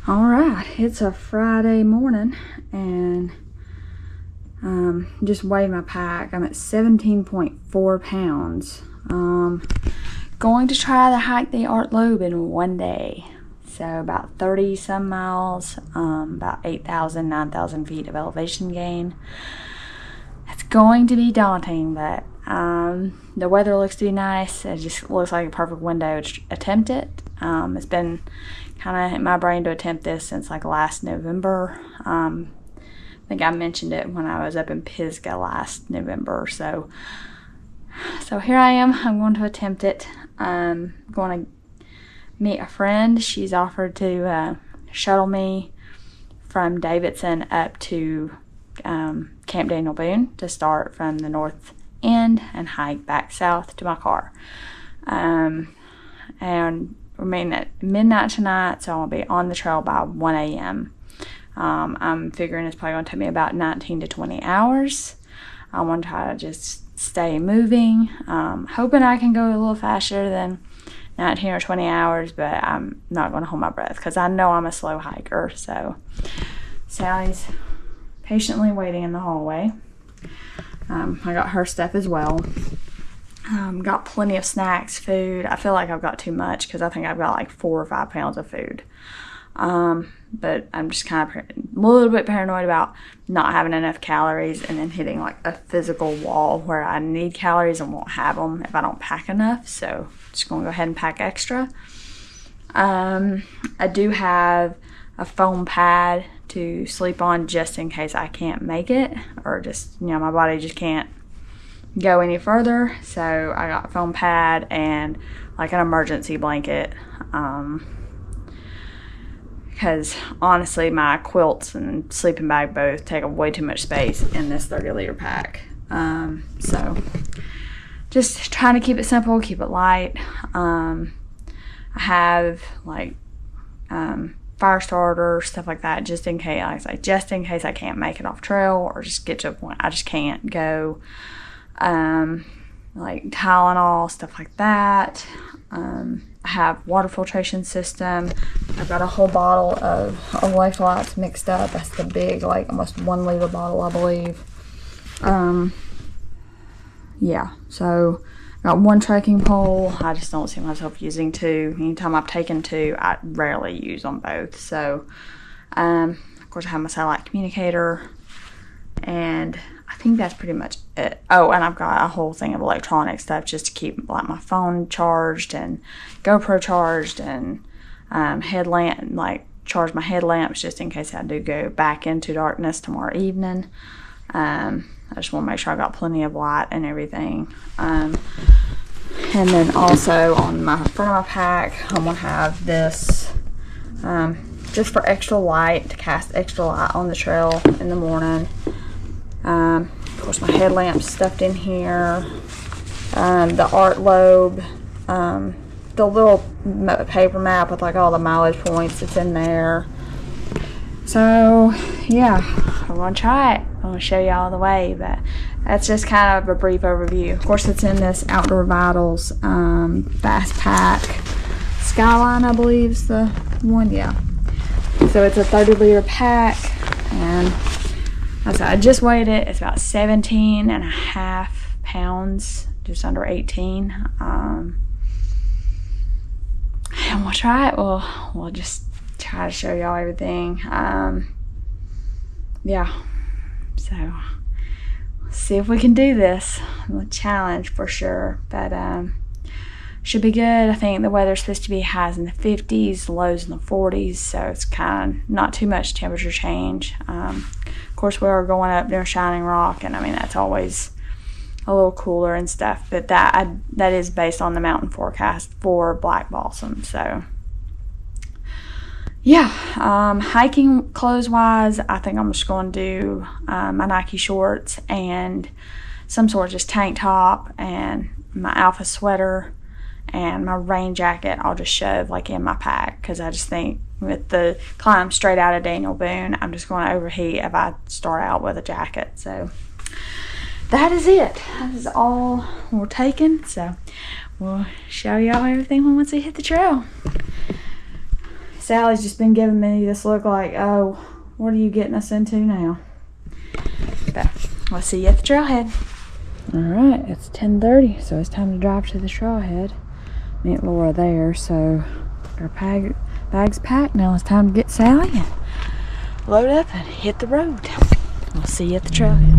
All right, it's a Friday morning and just weighed my pack. I'm at 17.4 pounds. Going to try to hike the Art Loeb in one day. So about 30 some miles, about 8,000, 9,000 feet of elevation gain. It's going to be daunting, but the weather looks to be nice. It just looks like a perfect window to attempt it. It's been kind of in my brain to attempt this since like last November. I think I mentioned it when I was up in Pisgah last November. So here I am. I'm going to attempt it. I'm going to meet a friend. She's offered to shuttle me from Davidson up to Camp Daniel Boone to start from the north end and hike back south to my car. And we're meeting at midnight tonight, so I'll be on the trail by 1 a.m. I'm figuring it's probably going to take me about 19 to 20 hours. I want to try to just stay moving. Hoping I can go a little faster than 19 or 20 hours, but I'm not going to hold my breath because I know I'm a slow hiker. So Sally's patiently waiting in the hallway. I got her stuff as well. Got plenty of snacks, food. I feel like I've got too much because I think I've got like 4 or 5 pounds of food. But I'm just kind of a little bit paranoid about not having enough calories and then hitting like a physical wall where I need calories and won't have them if I don't pack enough. So just going to go ahead and pack extra. I do have a foam pad to sleep on just in case I can't make it, or just, my body just can't go any further. So I got a foam pad and like an emergency blanket, because honestly my quilts and sleeping bag both take up way too much space in this 30-liter pack. So just trying to keep it simple, keep it light. I have like fire starter, stuff like that, just in case I can't make it off trail or just get to a point I just can't go. Like Tylenol, stuff like that. I have water filtration system. I've got a whole bottle of electrolytes mixed up. That's the big, like almost 1 liter bottle, I believe. Yeah, so I got 1 trekking pole. I just don't see myself using 2. Anytime I've taken 2, I rarely use them both. So, of course, I have my satellite communicator, and I think that's pretty much it. Oh, and I've got a whole thing of electronic stuff just to keep like my phone charged and GoPro charged, and headlamp, like charge my headlamps just in case I do go back into darkness tomorrow evening. I just want to make sure I got plenty of light and everything. And then also on my front of my pack, I'm gonna have this just for extra light, to cast extra light on the trail in the morning. Of course, my headlamp's stuffed in here. The Art Loeb, the little paper map with like all the mileage points, it's in there. So yeah, I'm gonna try it. I'm gonna show you all the way, but that's just kind of a brief overview. Of course, it's in this Outdoor Vitals fast pack. Skyline, I believe, is the one. Yeah. So it's a 30-liter pack, and I just weighed it. It's about 17 and a half pounds, just under 18. And we'll try it. We'll just try to show y'all everything. Yeah. So let's see if we can do this. A challenge for sure, but should be good. I think the weather's supposed to be highs in the 50s, lows in the 40s, so it's kind of not too much temperature change. Of course, we are going up near Shining Rock, and I mean that's always a little cooler and stuff, but that is based on the mountain forecast for Black Balsam. So yeah, hiking clothes wise, I think I'm just going to do my Nike shorts and some sort of just tank top and my Alpha sweater and my rain jacket. I'll just shove like in my pack, because I just think with the climb straight out of Daniel Boone, I'm just going to overheat if I start out with a jacket. So that is it. That is all we're taking. So we'll show y'all everything once we hit the trail. Sally's just been giving me this look like, oh, what are you getting us into now? But we'll see you at the trailhead. Alright, it's 10:30, so it's time to drive to the trailhead. Meet Laura there, so our bag's packed. Now it's time to get Sally and load up and hit the road. We'll see you at the trailhead.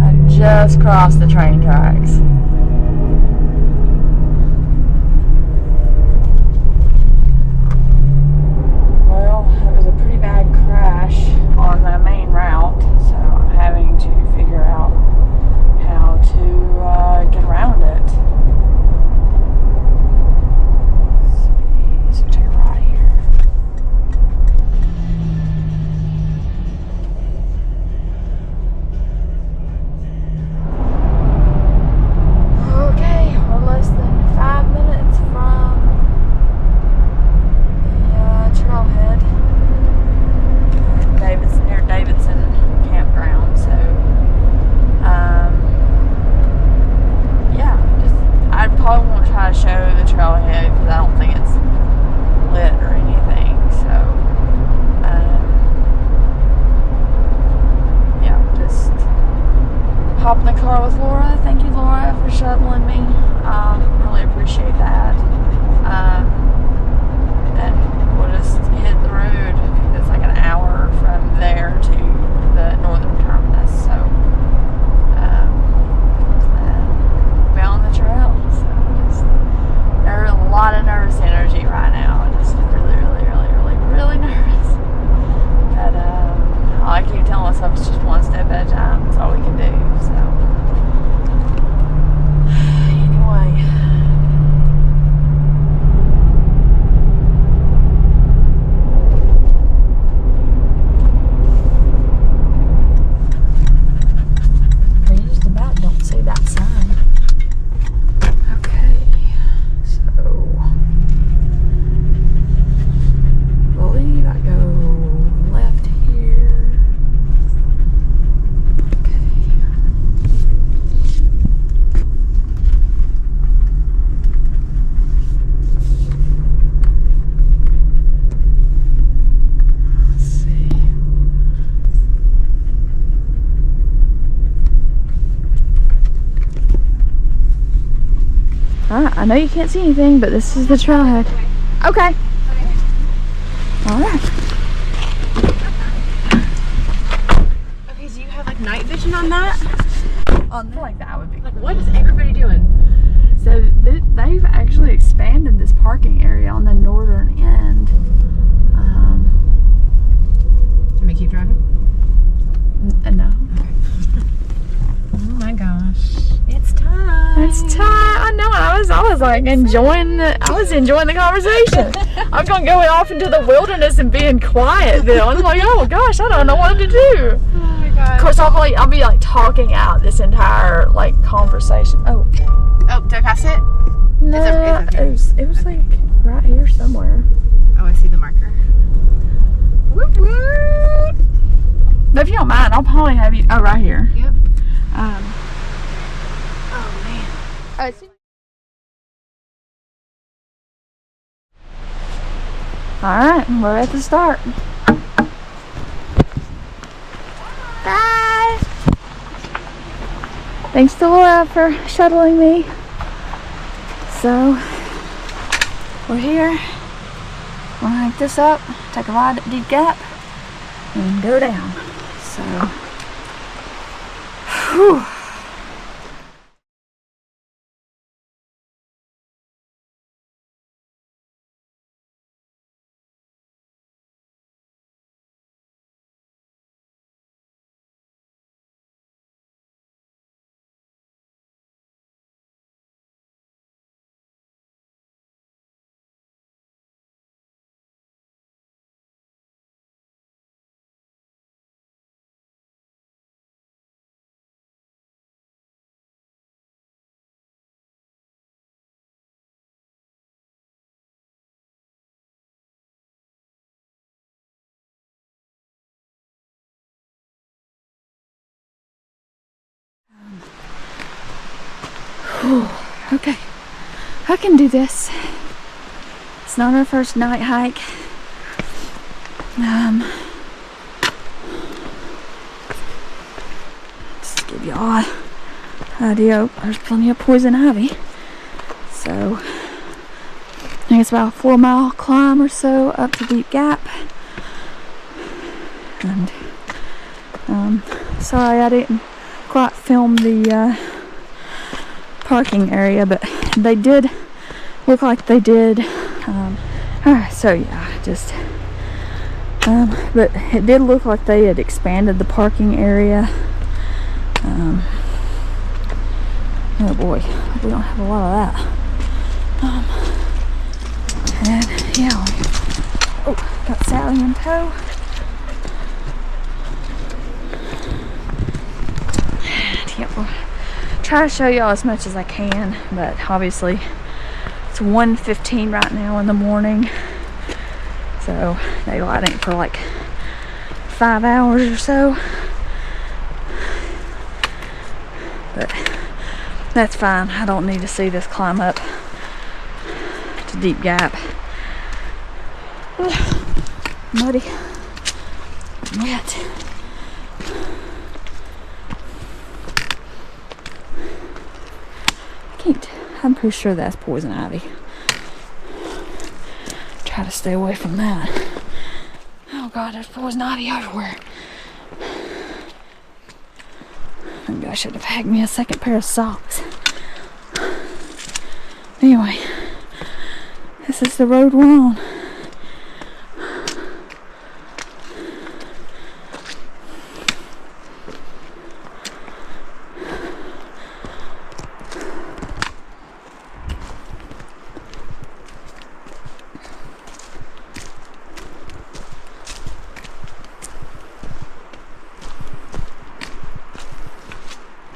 I just crossed the train tracks. Well, it was a pretty bad crash on the main route, so I'm having to figure out how to get around it. So take a right here. Okay, we're less than 5 minutes from the trailhead. Near Davidson campground, so yeah, I probably won't try to show the trailhead because I don't think it's lit or anything, so yeah, just hop in the car with Laura. Thank you, Laura, for shuttling me. Really appreciate that. And we'll just hit the road. It's like an hour from there to the northern terminus, so and be on the trail. So just there's a lot of nervous energy right now. Just really nervous. But I keep telling myself it's just one step at a time. That's all we can do. So anyway. I know you can't see anything, but this is the trailhead. Okay. Alright. Okay, so you have like night vision on that? I feel like that would be like, what is everybody doing? So they've actually expanded this parking area on the northern end. Can we keep driving? No. Okay. Oh my gosh. It's time. It's time. I know. I was like enjoying the conversation. I was gonna go off into the wilderness and be in Quiettville. I'm like, oh gosh, I don't know what to do. Oh my god. Of course, I'll be like talking out this entire like conversation. Oh, did I pass it? no, it was like right here somewhere. Oh, I see the marker. Whoop whoop. But if you don't mind, I'll probably have you. Oh, right here. Yep. Oh man. Alright, we're at the start. Bye! Thanks to Laura for shuttling me. So, we're here. We're gonna hike this up, take a ride at Deep Gap, and go down. So, whew. Okay, I can do this. It's not our first night hike. Just to give y'all an idea, there's plenty of poison ivy. So, I think it's about a 4-mile climb or so up to Deep Gap. And, sorry I didn't quite film the parking area, but they did look like they did. So yeah, just but it did look like they had expanded the parking area. Oh boy, we don't have a lot of that. And yeah, oh, got Sally in tow. And yeah, we'll try to show y'all as much as I can, but obviously it's 1:15 right now in the morning, so daylight ain't for like 5 hours or so, but that's fine. I don't need to see this climb up to Deep Gap. Muddy, wet. I'm pretty sure that's poison ivy. Try to stay away from that. Oh god, there's poison ivy everywhere. Maybe I should have packed me a second pair of socks. Anyway, this is the road we're on.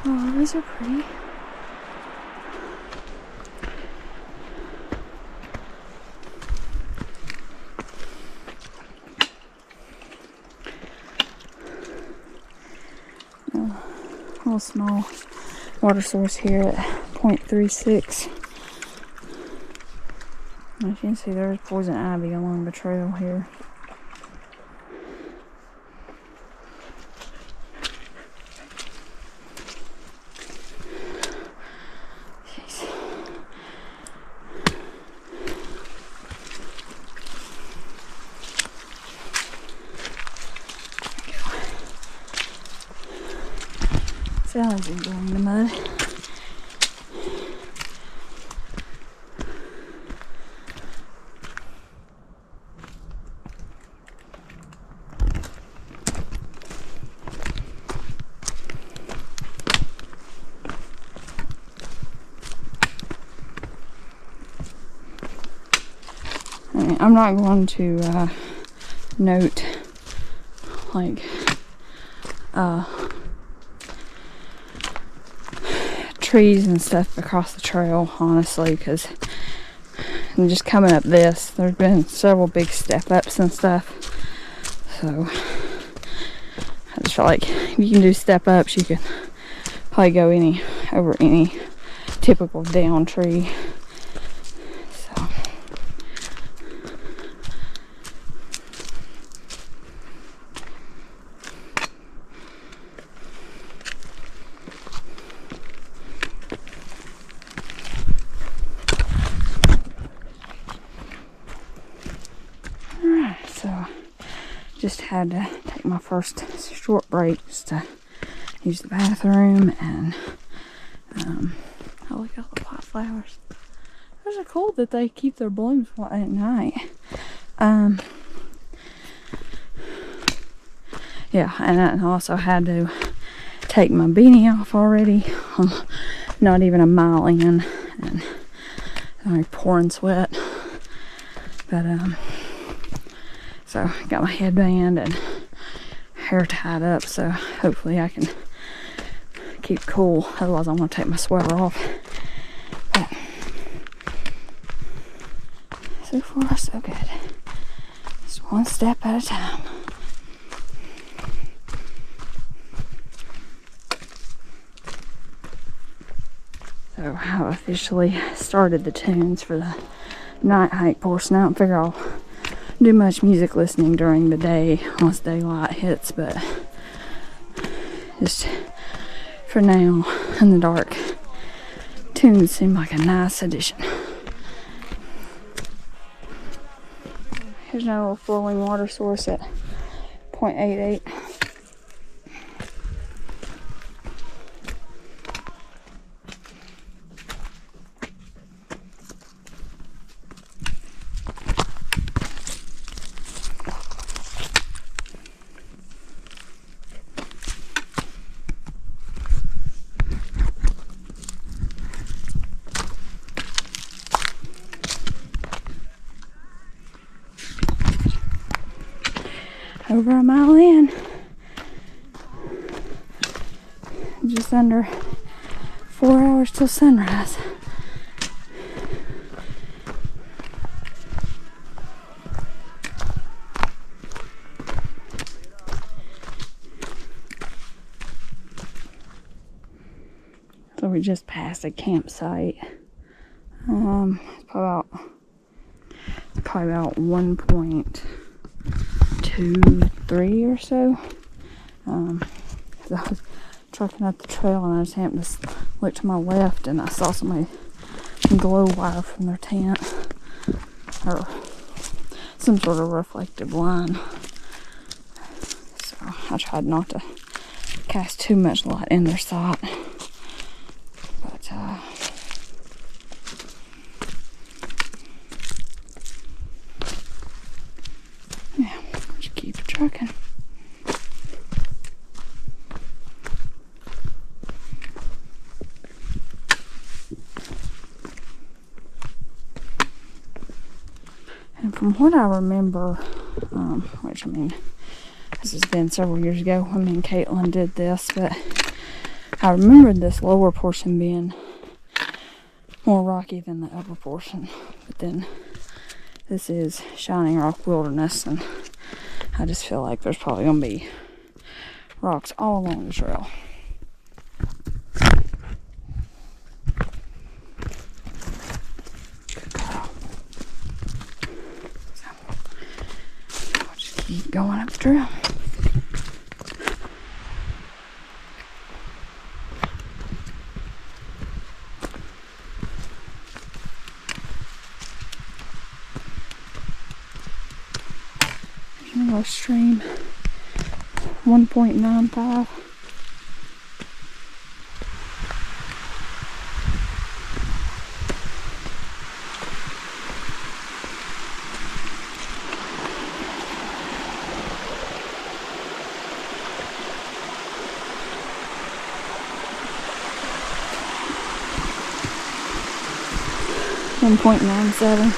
Oh, these are pretty. A little small water source here at 0.36. As you can see, there's poison ivy along the trail here. Sally's enjoying the mud. I'm not going to note like trees and stuff across the trail, honestly, because I'm just coming up this. There's been several big step ups and stuff, so I just feel like if you can do step ups, you can probably go over any typical down tree. So just had to take my first short break just to use the bathroom, and oh, look at all the pot flowers. Those are cool that they keep their blooms at night. Yeah, and I also had to take my beanie off already. I'm not even a mile in, and I'm pouring sweat. But so I got my headband and hair tied up, so hopefully I can keep cool. Otherwise I'm gonna take my sweater off. But so far so good. Just one step at a time. So have officially started the tunes for the night hike portion. I don't figure I'll do much music listening during the day once daylight hits, but just for now in the dark, tunes seem like a nice addition. Here's another little flowing water source at 0.88. Over a mile in, just under 4 hours till sunrise. So we just passed a campsite. It's probably about 1.23 or so. I was trucking up the trail and I just happened to look to my left and I saw somebody glow wire from their tent, or some sort of reflective line. So I tried not to cast too much light in their sight, but yeah, just keep trucking. And from what I remember, which I mean, this has been several years ago when me and Caitlin did this, but I remembered this lower portion being more rocky than the upper portion. But then this is Shining Rock Wilderness, and I just feel like there's probably going to be rocks all along the trail. Keep going up the trail. There's another stream. 1.95. .97.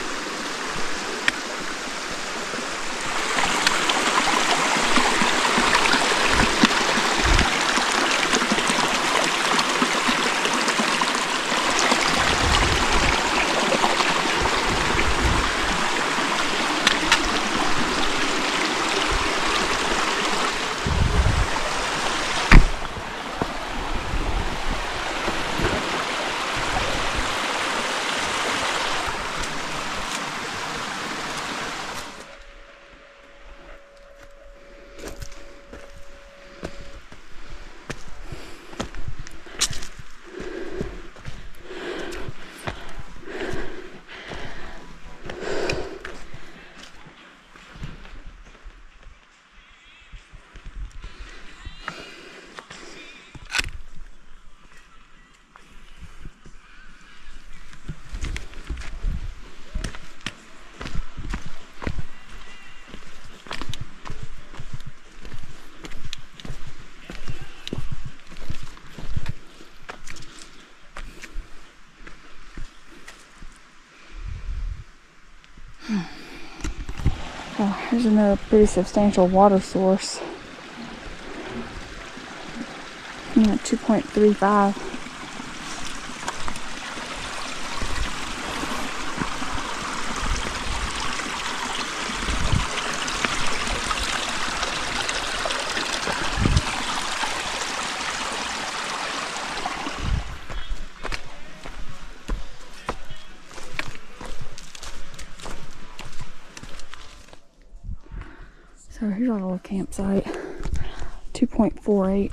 Oh, here's another pretty substantial water source. Yeah, 2.35. So here's our little campsite. 2.48.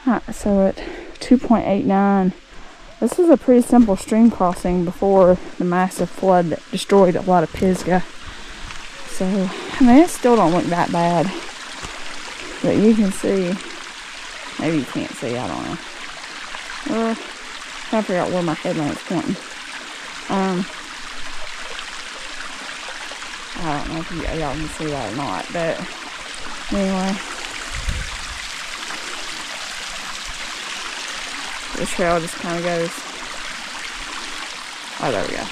Alright, so at 2.89, this is a pretty simple stream crossing before the massive flood that destroyed a lot of Pisgah. So, I mean, it still don't look that bad. But you can see, maybe you can't see, I don't know. Trying to figure out where my headlamp's pointing. I don't know if y'all can see that or not, but anyway. The trail just kind of goes, oh, there we go.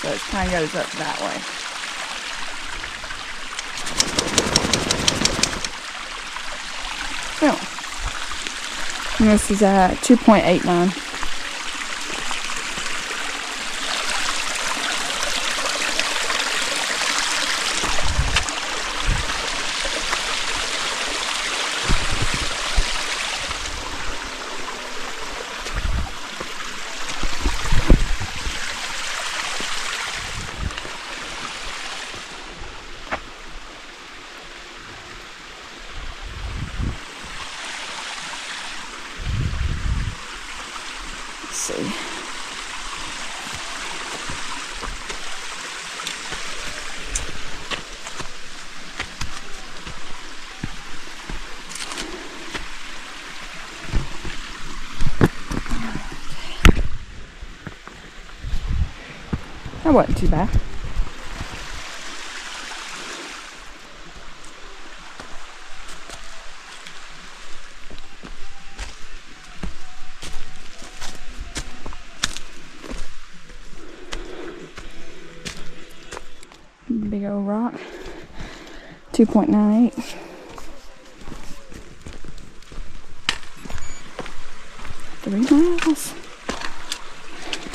So it kind of goes up that way. So, and this is at 2.89. See. That wasn't too bad. Big old rock. 2.98. Three miles.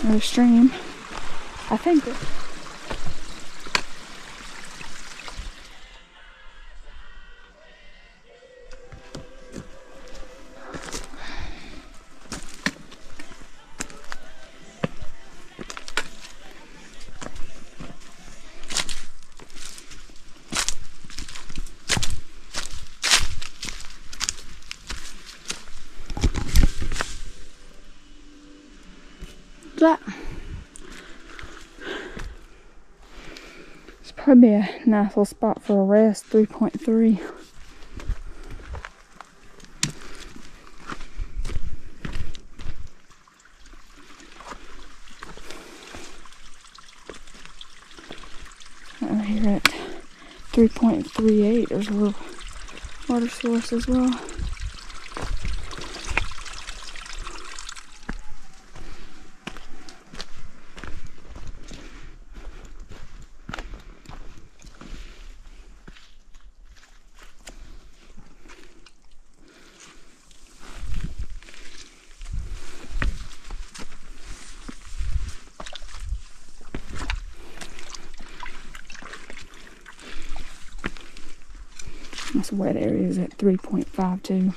Another stream. I think that it's probably a nice little spot for a rest. 3.3. Here at 3.38, there's a little water source as well. This wet area is at 3.52.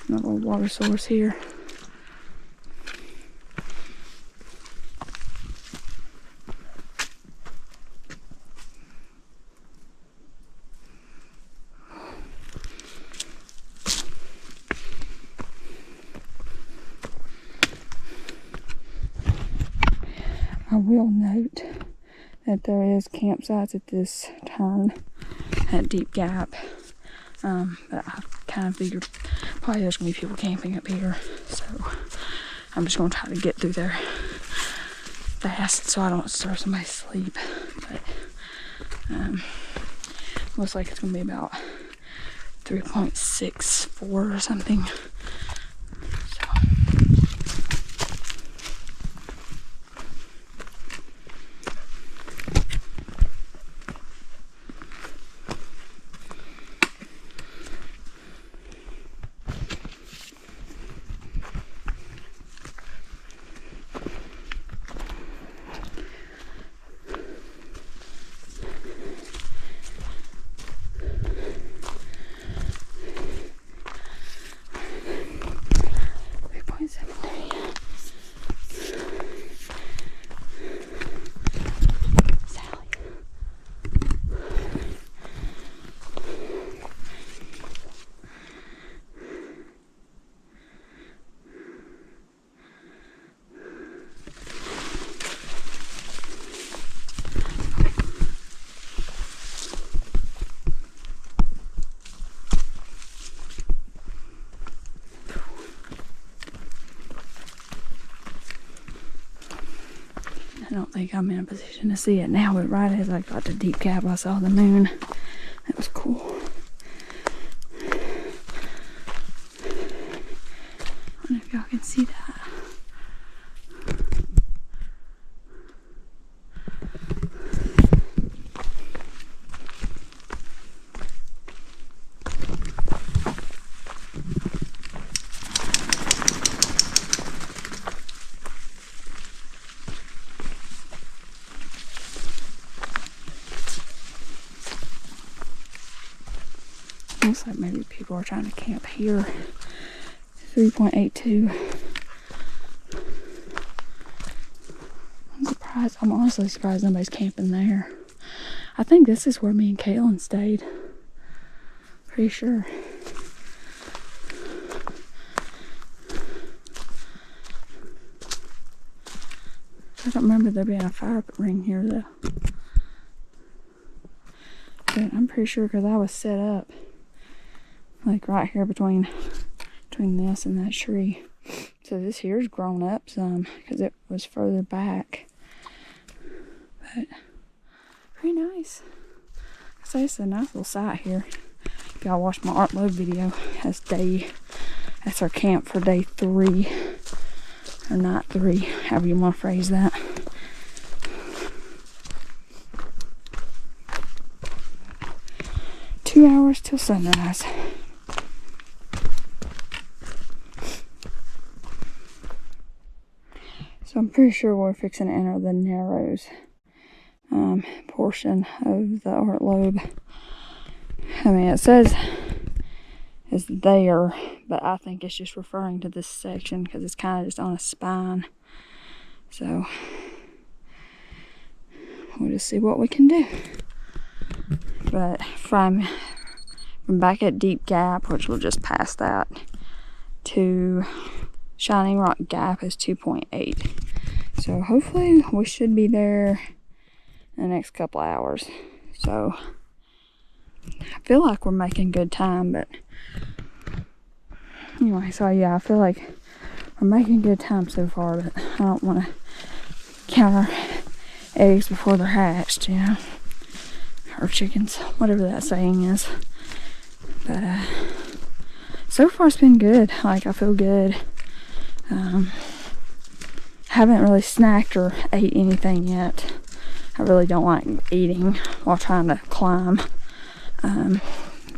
Another little water source here. will note that there is campsites at this turn at Deep Gap. But I kind of figured probably there's going to be people camping up here. So I'm just going to try to get through there fast so I don't disturb somebody's sleep. But looks like it's going to be about 3.64 or something. I don't think I'm in a position to see it now, but right as I got to Deep Gap, I saw the moon. That was cool. I wonder if y'all can see that. Looks like maybe people are trying to camp here. 3.82. I'm surprised. I'm honestly surprised nobody's camping there. I think this is where me and Kaylin stayed. Pretty sure. I don't remember there being a fire ring here though. But I'm pretty sure because I was set up like right here between this and that tree. So this here's grown up some because it was further back. But pretty nice. So it's a nice little site here. If y'all watched my Art Loeb video, that's our camp for day 3 or night 3, however you want to phrase that. Two hours till sunrise. So I'm pretty sure we're fixing to enter the Narrows portion of the Art Loeb. I mean, it says it's there, but I think it's just referring to this section because it's kind of just on a spine. So we'll just see what we can do. But from back at Deep Gap, which we'll just pass that, to Shining Rock Gap is 2.8. So hopefully we should be there in the next couple hours. So I feel like we're making good time, but anyway, so yeah, I feel like we're making good time so far, but I don't want to count our eggs before they're hatched, you know, or chickens, whatever that saying is. But so far it's been good. Like, I feel good. Haven't really snacked or ate anything yet. I really don't like eating while trying to climb.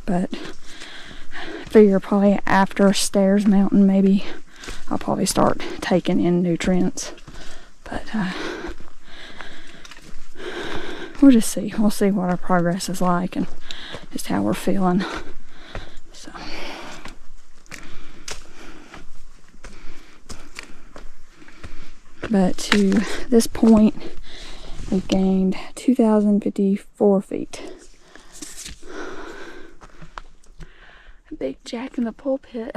But I figure probably after Stairs Mountain, maybe I'll probably start taking in nutrients. But we'll just see. We'll see what our progress is like and just how we're feeling. So. But to this point, we've gained 2,054 feet. A big jack in the pulpit.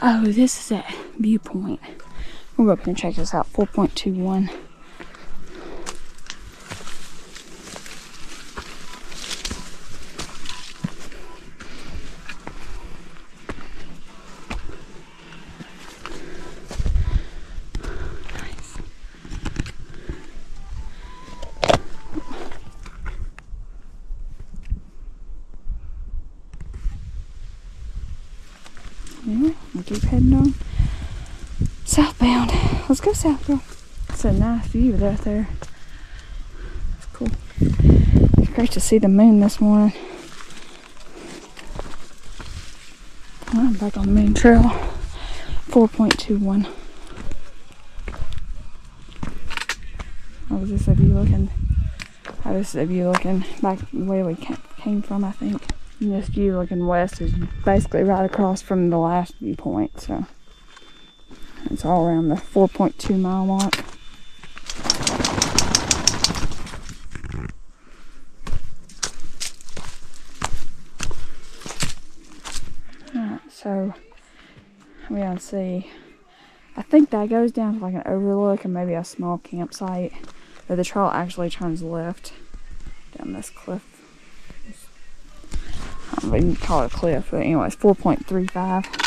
Oh, this is that viewpoint. We'll go up here and check this out. 4.21. Yeah, we'll keep heading on southbound. Let's go south, girl. It's a nice view right there. It's cool. It's great to see the moon this morning. I'm back on the main trail. 4.21. Oh, was this a view looking? Oh, this is a view looking back where we came from, I think. And this view looking west is basically right across from the last viewpoint, so it's all around the 4.2 mile mark. Alright, so we're gonna see. I think that goes down to like an overlook and maybe a small campsite. But the trail actually turns left down this cliff. I don't know if you can call it a cliff, but anyway, it's 4.35.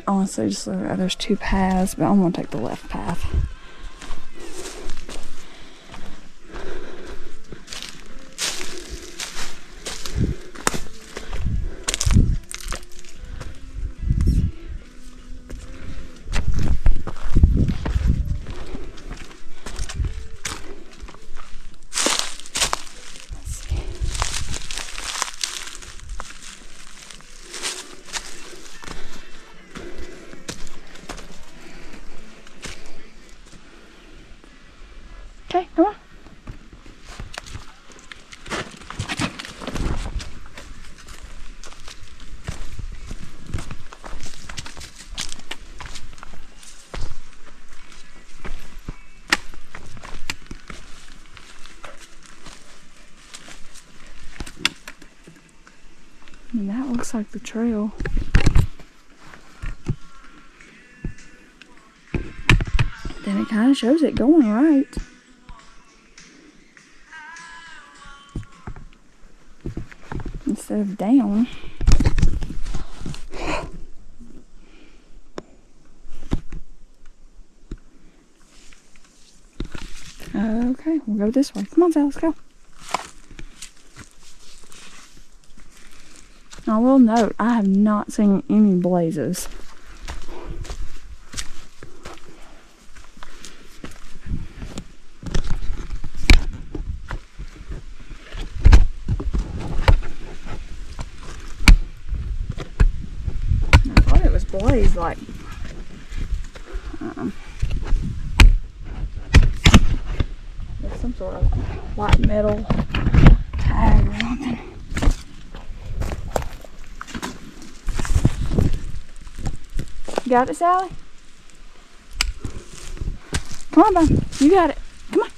Honestly, just there's two paths, but I'm gonna take the left path. Okay, come on. And that looks like the trail. Then it kind of shows it going right. Instead of down. Okay, we'll go this way. Come on, Sal, let's go. I will note, I have not seen any blazes. I thought it was blazed like there's some sort of white metal tag or something. Got it, Sally? Come on, Bum. You got it. Come on.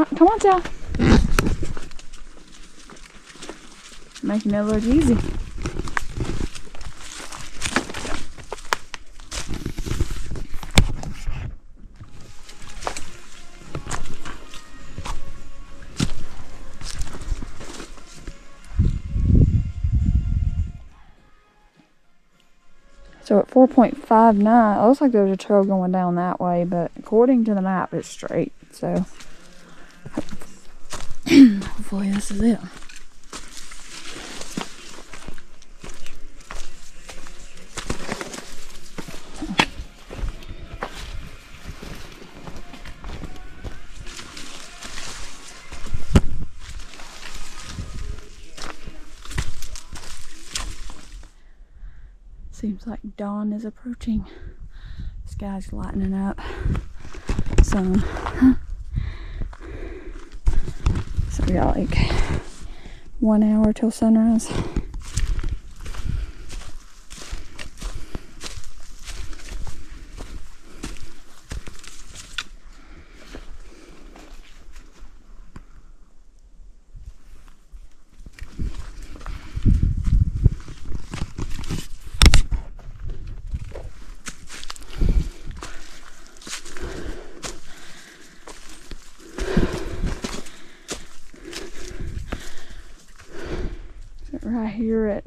Come on, Sal. Making it look easy. So at 4.59, it looks like there's a trail going down that way, but according to the map, it's straight. So hopefully this is it. Seems like dawn is approaching. Sky's lightening up some. So we got like 1 hour till sunrise. Right here at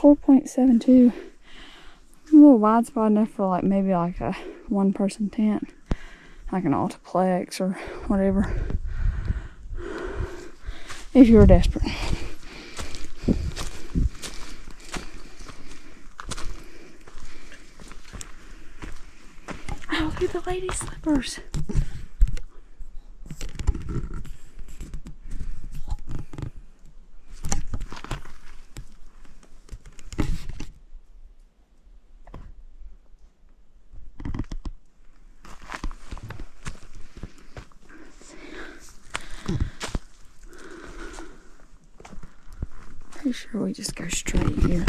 4.72. A little wide spot enough for like maybe like a 1-person tent, like an altiplex or whatever, if you were desperate. Oh, look at the lady slippers. Pretty sure we just go straight here.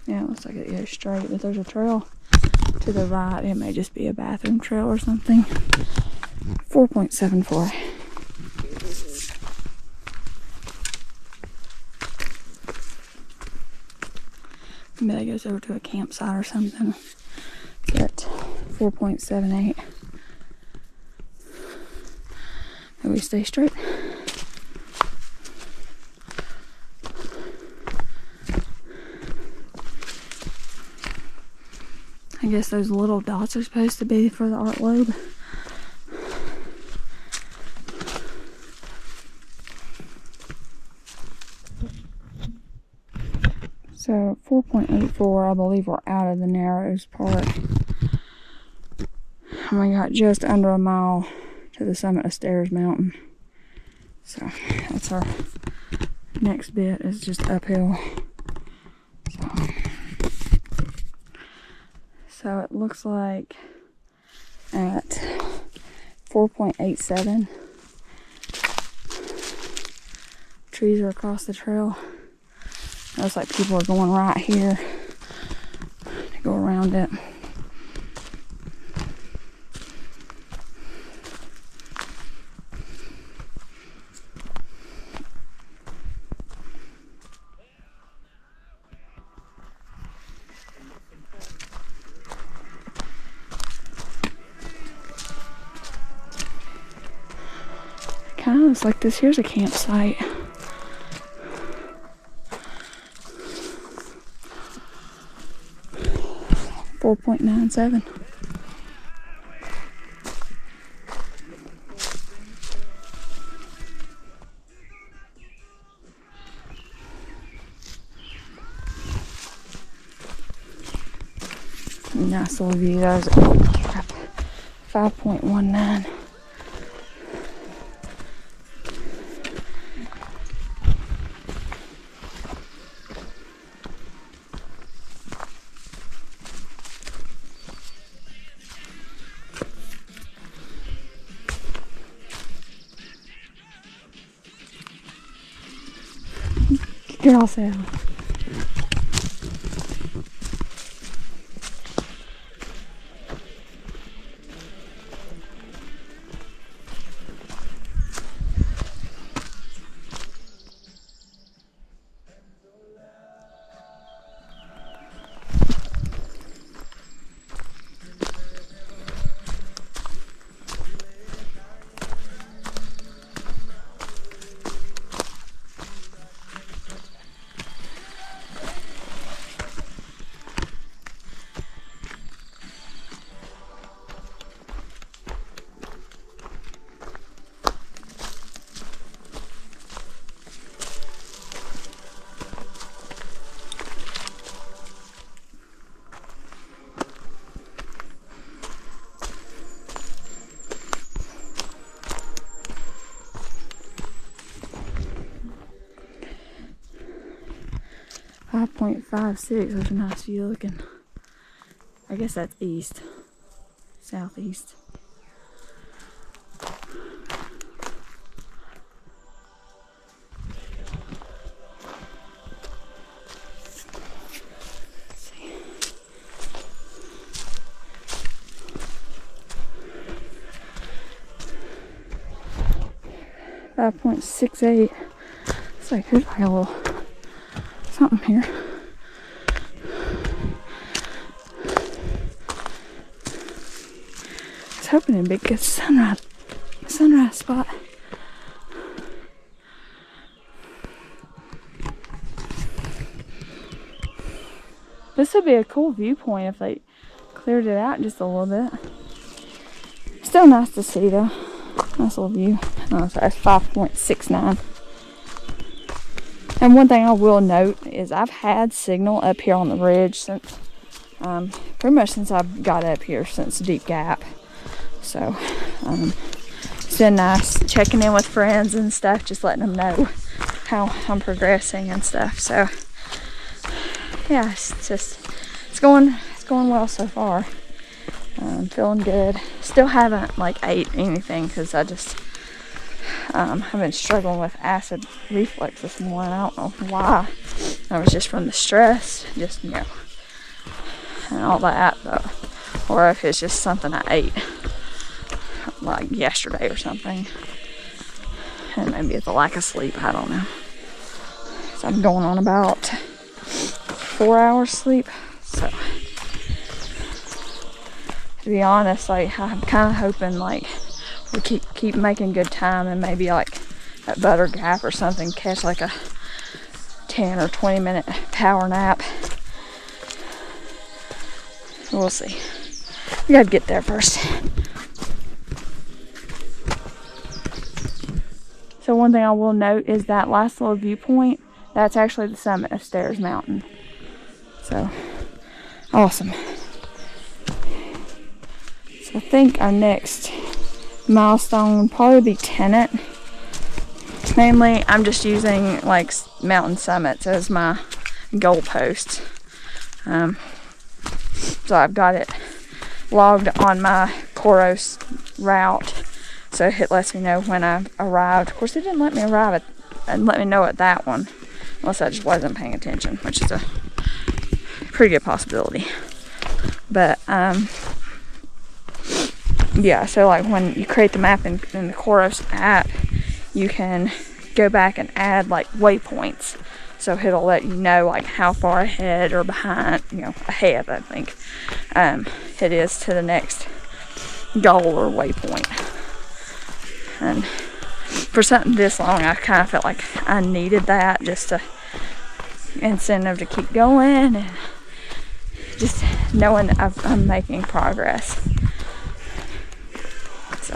Yeah, it looks like it goes straight, but there's a trail to the right. It may just be a bathroom trail or something. 4.74. Maybe that goes over to a campsite or something. It's at 4.78. And we stay straight. I guess those little dots are supposed to be for the Art Loeb. So 4.84, I believe we're out of the narrows part. And we got just under a mile to the summit of Stairs Mountain. So that's our next bit, is just uphill. So it looks like at 4.87, trees are across the trail. It looks like people are going right here to go around it. Kind of looks like this here's a campsite. .97. Nice little view. That was 5.19. You're all set. 5.56. There's a nice view looking. I guess that's east, southeast. Let's see. 5.68. It's like there's like a little something here. I was hoping it'd be a good sunrise spot. This would be a cool viewpoint if they cleared it out just a little bit. Still nice to see though. Nice little view. Oh, sorry, it's 5.69. And one thing I will note is I've had signal up here on the ridge since, pretty much since I got up here, since Deep Gap. So, it's been nice checking in with friends and stuff, just letting them know how I'm progressing and stuff. So, yeah, it's going well so far. Feeling good. Still haven't like ate anything because I just I've been struggling with acid reflux this morning. I don't know why. That was just from the stress, just and all that, though. Or if it's just something I ate like yesterday or something, and maybe it's a lack of sleep. I don't know. So I'm going on about 4 hours sleep. So to be honest, like I'm kind of hoping like we keep making good time and maybe like at Butter Gap or something catch like a 10 or 20 minute power nap. We'll see. We gotta get there first. So one thing I will note is that last little viewpoint, that's actually the summit of Stairs Mountain. So awesome. So I think our next milestone would probably be Tenant. Mainly, I'm just using like mountain summits as my goalpost. So I've got it logged on my Coros route, so it lets me know when I arrived. Of course, it didn't let me arrive and let me know at that one, unless I just wasn't paying attention, which is a pretty good possibility. But yeah, so like when you create the map in the Coros app, you can go back and add like waypoints. So it'll let you know like how far ahead or behind, ahead I think, it is to the next goal or waypoint. And for something this long, I kind of felt like I needed that, just to incentive to keep going and just knowing that I'm making progress. So,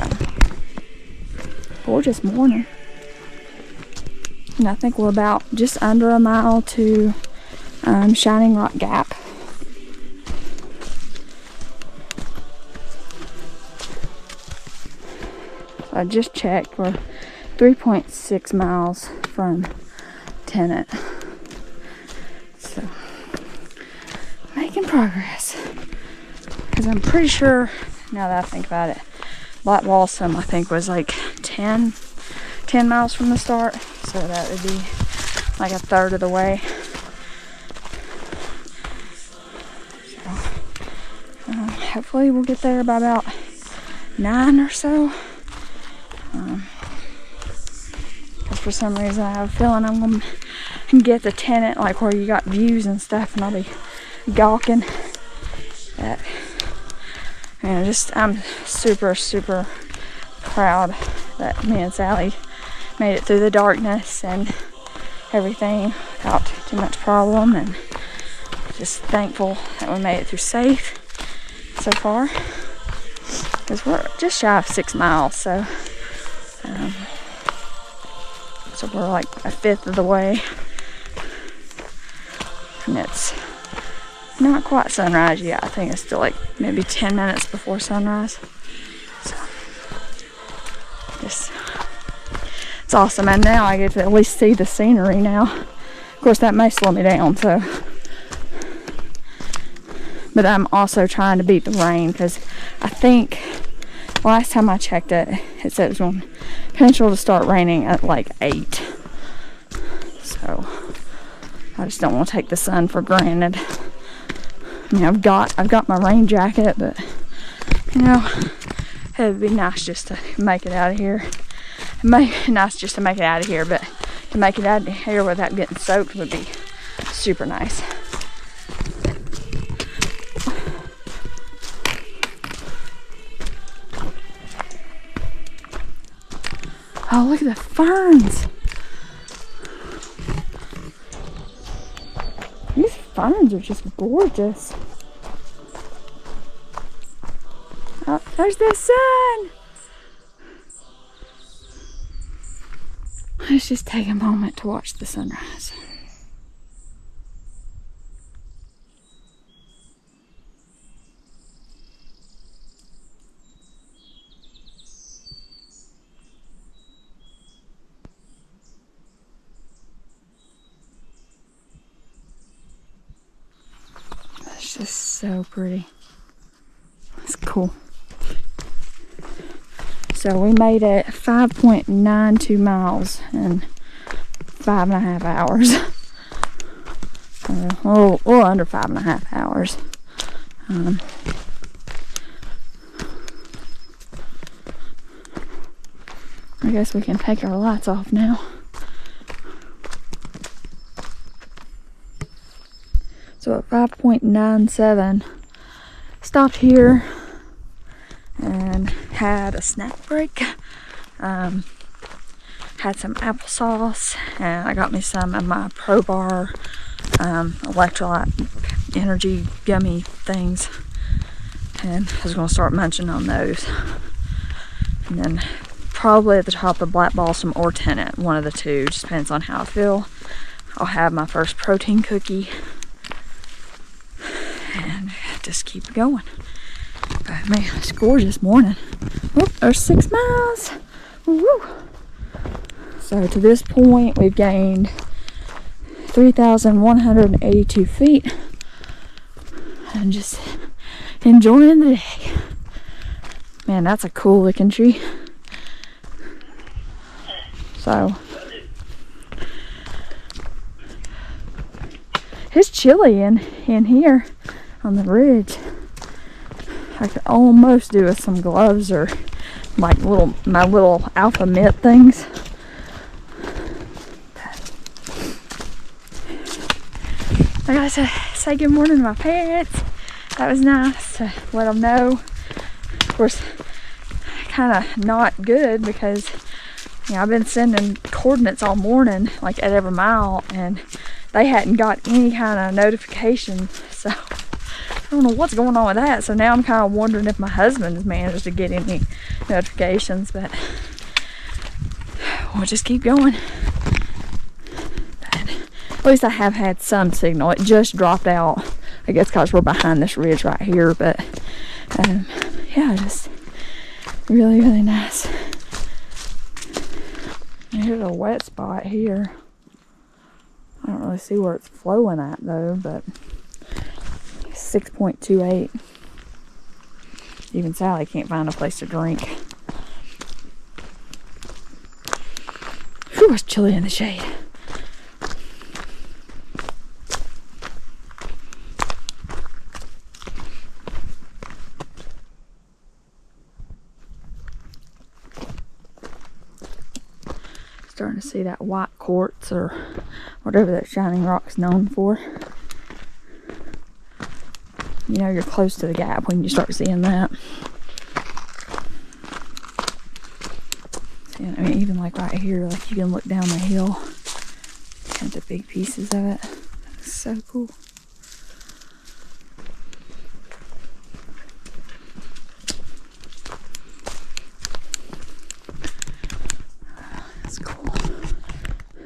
gorgeous morning. And I think we're about just under a mile to Shining Rock Gap. So I just checked. We're 3.6 miles from Tenant. So, making progress. Because I'm pretty sure, now that I think about it, Black Balsam I think was like 10 miles from the start. So that would be like a third of the way. So, hopefully we'll get there by about 9 or so. Because for some reason I have a feeling I'm going to get the Tenant, like where you got views and stuff, and I'll be gawking at. I'm super, super proud that me and Sally made it through the darkness and everything without too much problem, and just thankful that we made it through safe so far, because we're just shy of 6 miles, so we're like a fifth of the way, and it's not quite sunrise yet. I think it's still like maybe 10 minutes before sunrise. So it's awesome, and now I get to at least see the scenery now course, that may slow me down, so. But I'm also trying to beat the rain because I think last time I checked it, it said it was going potential to start raining at like 8. So I just don't want to take the sun for granted. I mean, I've got my rain jacket, but you know, it'd be nice just to make it out of here. Nice just to make it out of here, but to make it out of here without getting soaked would be super nice. Oh, look at the ferns. These ferns are just gorgeous. Oh, there's the sun. Let's just take a moment to watch the sunrise. It's just so pretty. It's cool. So we made it 5.92 miles in 5.5 hours. A little under 5.5 hours. I guess we can take our lights off now. So at 5.97, stopped here and had a snack break. Had some applesauce, and I got me some of my Pro Bar electrolyte energy gummy things, and I was going to start munching on those. And then probably at the top of Black Balsam or Tenant, one of the two, just depends on how I feel. I'll have my first protein cookie and just keep going. But man, it's a gorgeous morning. Oh, there's 6 miles. Woo! So to this point, we've gained 3,182 feet. And just enjoying the day. Man, that's a cool looking tree. So it's chilly in here on the ridge. I could almost do with some gloves or like my little alpha mitt things. I got to say good morning to my parents. That was nice to let them know. Of course, kind of not good because you know, I've been sending coordinates all morning, like at every mile, and they hadn't got any kind of notification. So I don't know what's going on with that. So now I'm kind of wondering if my husband's managed to get any notifications, but we'll just keep going. But at least I have had some signal. It just dropped out, I guess because we're behind this ridge right here, but yeah, just really, really nice. And here's a wet spot here. I don't really see where it's flowing at though, but 6.28. Even Sally can't find a place to drink. Whew, it's chilly in the shade. Starting to see that white quartz or whatever that shining rock's known for. You know you're close to the gap when you start seeing that. See, I mean, even like right here, like you can look down the hill at the big pieces of it. It's so cool.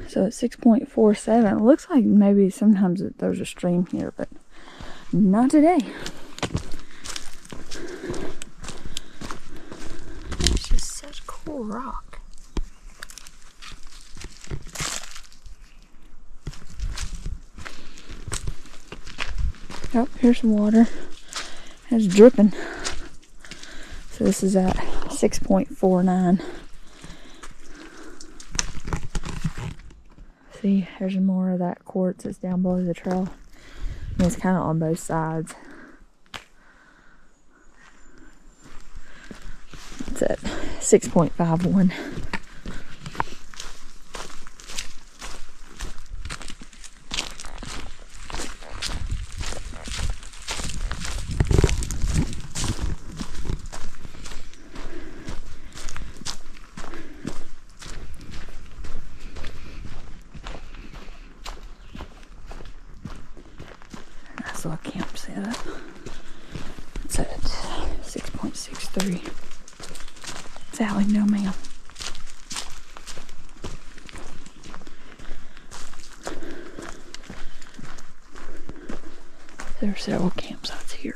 So it's 6.47. It looks like maybe sometimes there's a stream here, but not today. It's just such cool rock. Oh, here's some water. It's dripping. So this is at 6.49. See, there's more of that quartz that's down below the trail. And it's kind of on both sides. It's at 6.51. Nice little camp setup. It's at 6.63. Sally, no ma'am. There are several campsites here.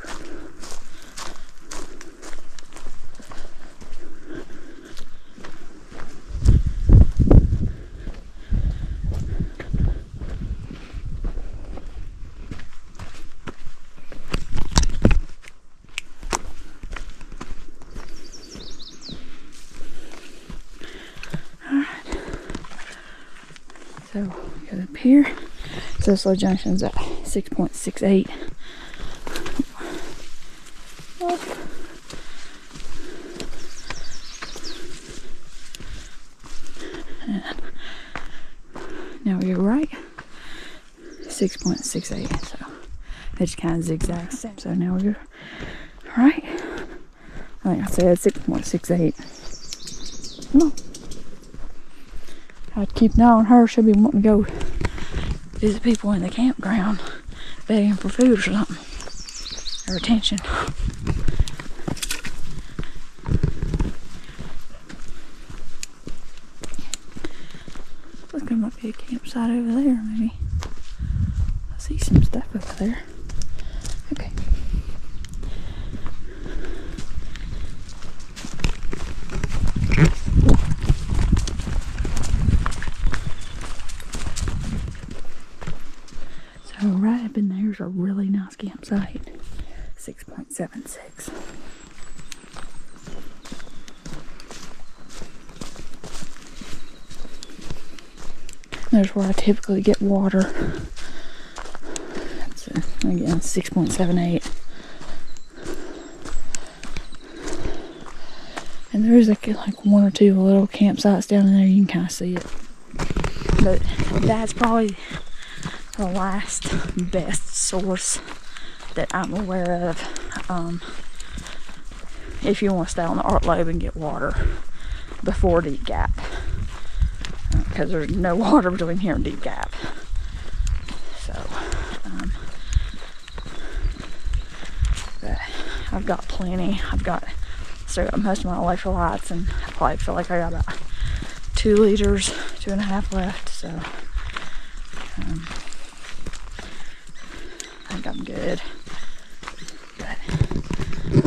So we go up here. So Slow Junction's at 6.68. And now we go right. 6.68. So it just kind of zigzags. So now we go right. Like I said, 6.68. Come on. I'd keep an eye on her. She'll be wanting to go visit people in the campground, begging for food or something, or attention. Look, there might be a campsite over there, maybe. I see some stuff over there. Okay. So right up in there is a really nice campsite. 6.76. There's where I typically get water. That's again 6.78. And there is like one or two little campsites down in there. You can kind of see it. But that's probably the last best source that I'm aware of. If you want to stay on the Art Loeb and get water before Deep Gap. Because there's no water between here and Deep Gap. So, but I've got plenty. Still got most of my electrolytes, and I probably feel like I got about 2 liters, 2.5 left. So, I think I'm good. But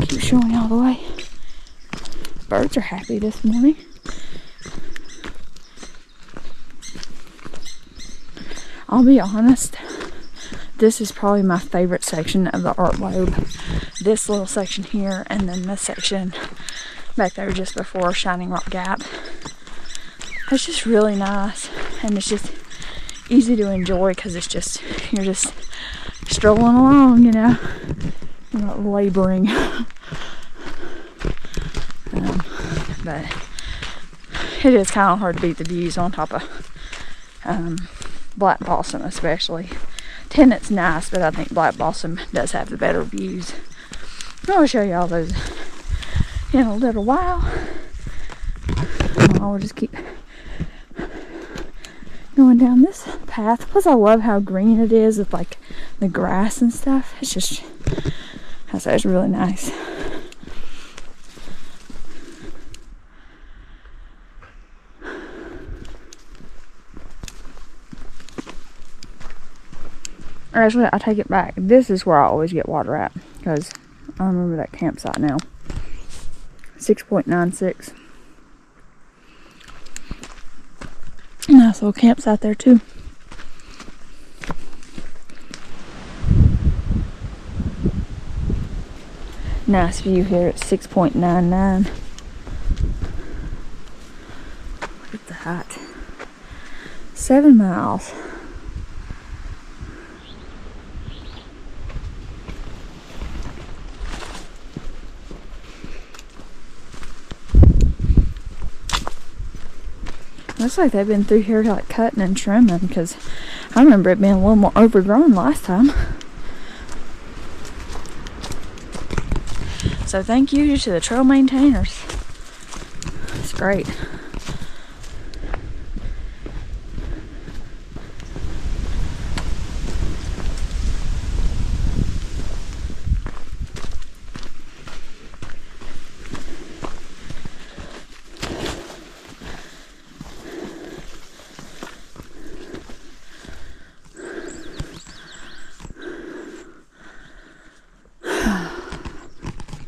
keep showing you all the way. Birds are happy this morning. I'll be honest, this is probably my favorite section of the Art Loeb. This little section here, and then this section back there just before Shining Rock Gap. It's just really nice, and it's just easy to enjoy because it's just, you're just strolling along, you know. You're not laboring. But it is kind of hard to beat the views on top of Black Balsam, especially. Tenet's nice, but I think Black Balsam does have the better views. I'll show you all those in a little while. I'll just keep going down this path. Plus, I love how green it is with like the grass and stuff. It's just, I say, it's really nice. Actually, I take it back. This is where I always get water at, because I remember that campsite now. 6.96. Nice little campsite there too. Nice view here at 6.99. Look at that. 7 miles. Looks like they've been through here like cutting and trimming, because I remember it being a little more overgrown last time. So thank you to the trail maintainers. It's great.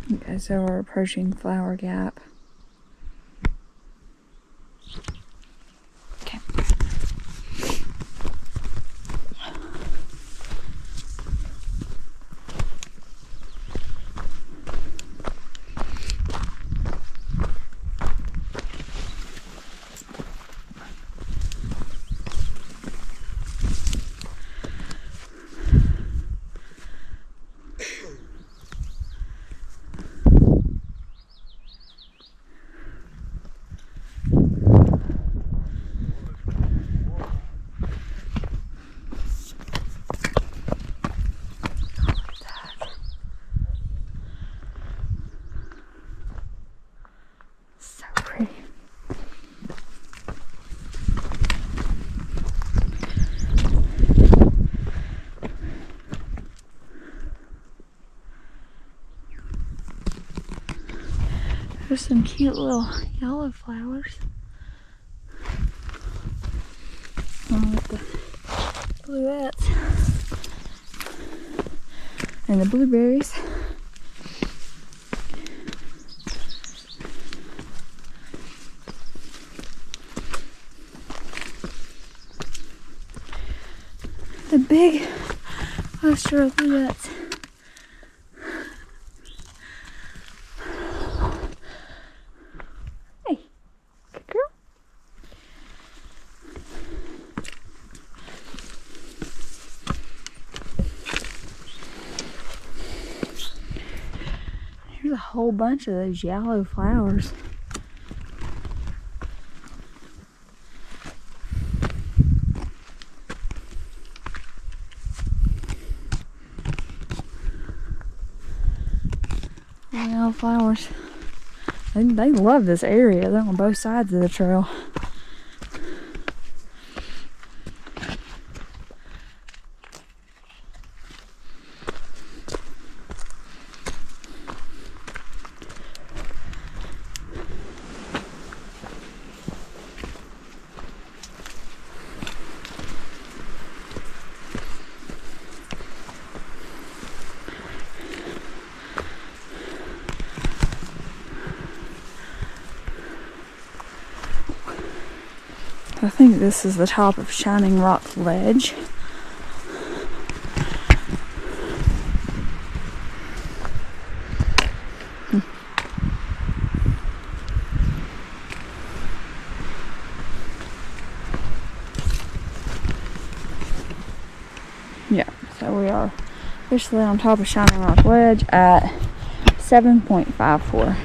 Okay, so we're approaching Flower Gap. Okay. There's some cute little yellow flowers. Along with the bluettes and the blueberries. The big cluster of bluettes. There's a whole bunch of those yellow flowers. Yellow flowers. They love this area. They're on both sides of the trail. I think this is the top of Shining Rock Ledge. Yeah, so we are officially on top of Shining Rock Ledge at 7.54.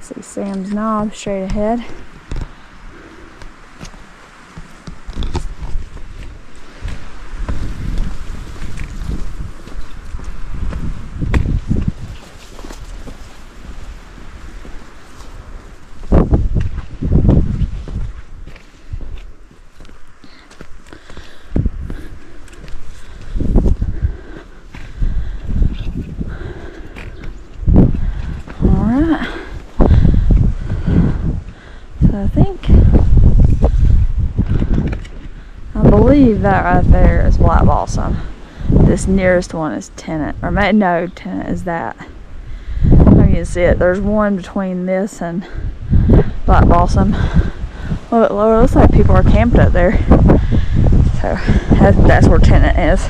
See Sam's Knob straight ahead. I believe that right there is Black Balsam. This nearest one is Tenant, or no, Tenant is that. You can see it. There's one between this and Black Balsam. A little bit lower. It looks like people are camped up there. So that's where Tenant is.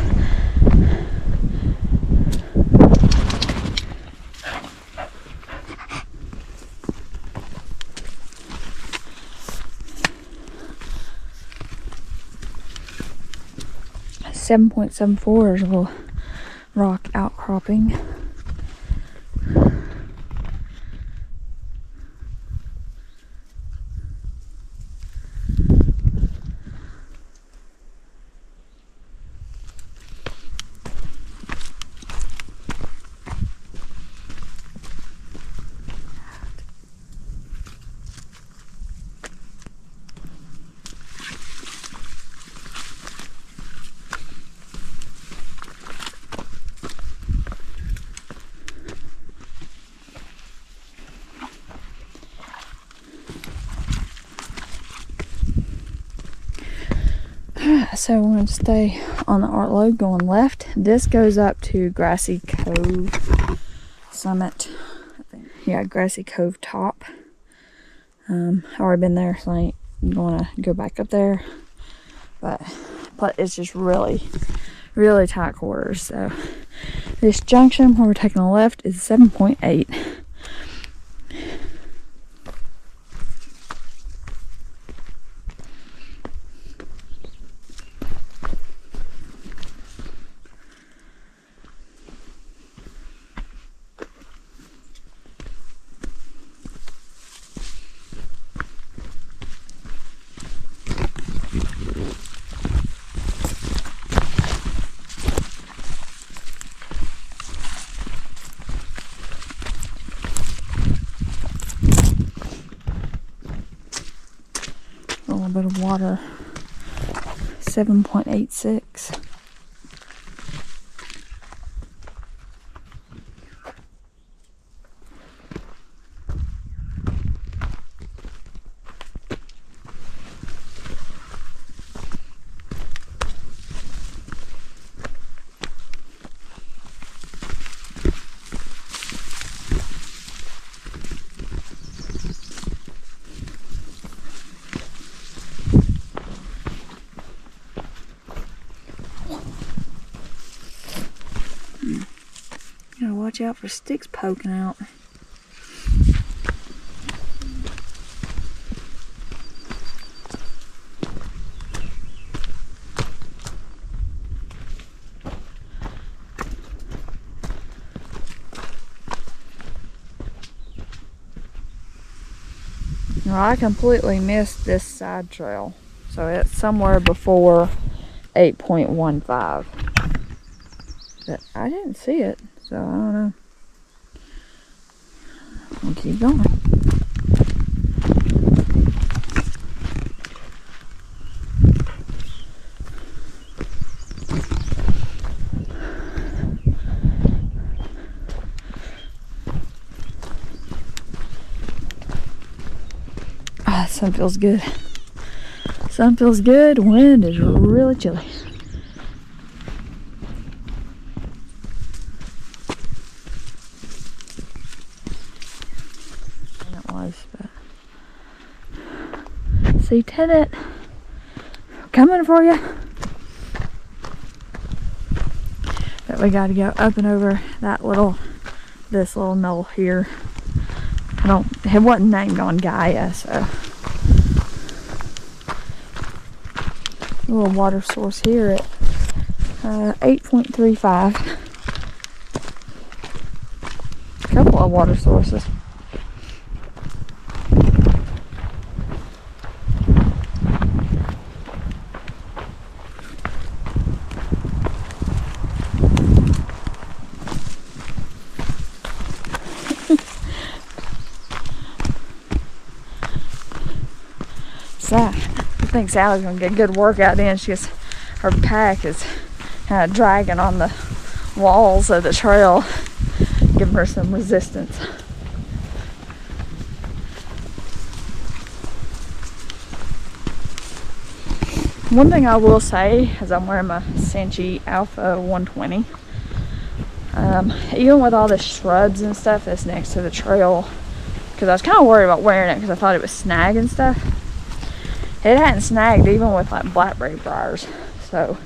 7.74. There's a little rock outcropping. So we're going to stay on the Art Loeb going left. This goes up to Grassy Cove Summit. I think. Yeah, Grassy Cove top. I've already been there, so I ain't going to go back up there. But it's just really tight quarters. So this junction where we're taking a left is 7.8. A little bit of water. 7.86. Gotta watch out for sticks poking out. Now I completely missed this side trail, so it's somewhere before 8.15. But I didn't see it, so I don't know. We'll keep going. Ah, sun feels good. Sun feels good. Wind is really chilly. See, tenant, coming for you. But we got to go up and over this little knoll here. It wasn't named on Gaia, so. A little water source here at 8.35. A couple of water sources. I think Sally's gonna get a good workout in. Her pack is kind of dragging on the walls of the trail, giving her some resistance. One thing I will say is I'm wearing my Senchi Alpha 120. Even with all the shrubs and stuff that's next to the trail, because I was kind of worried about wearing it because I thought it would snag and stuff. It hadn't snagged even with like blackberry briars, so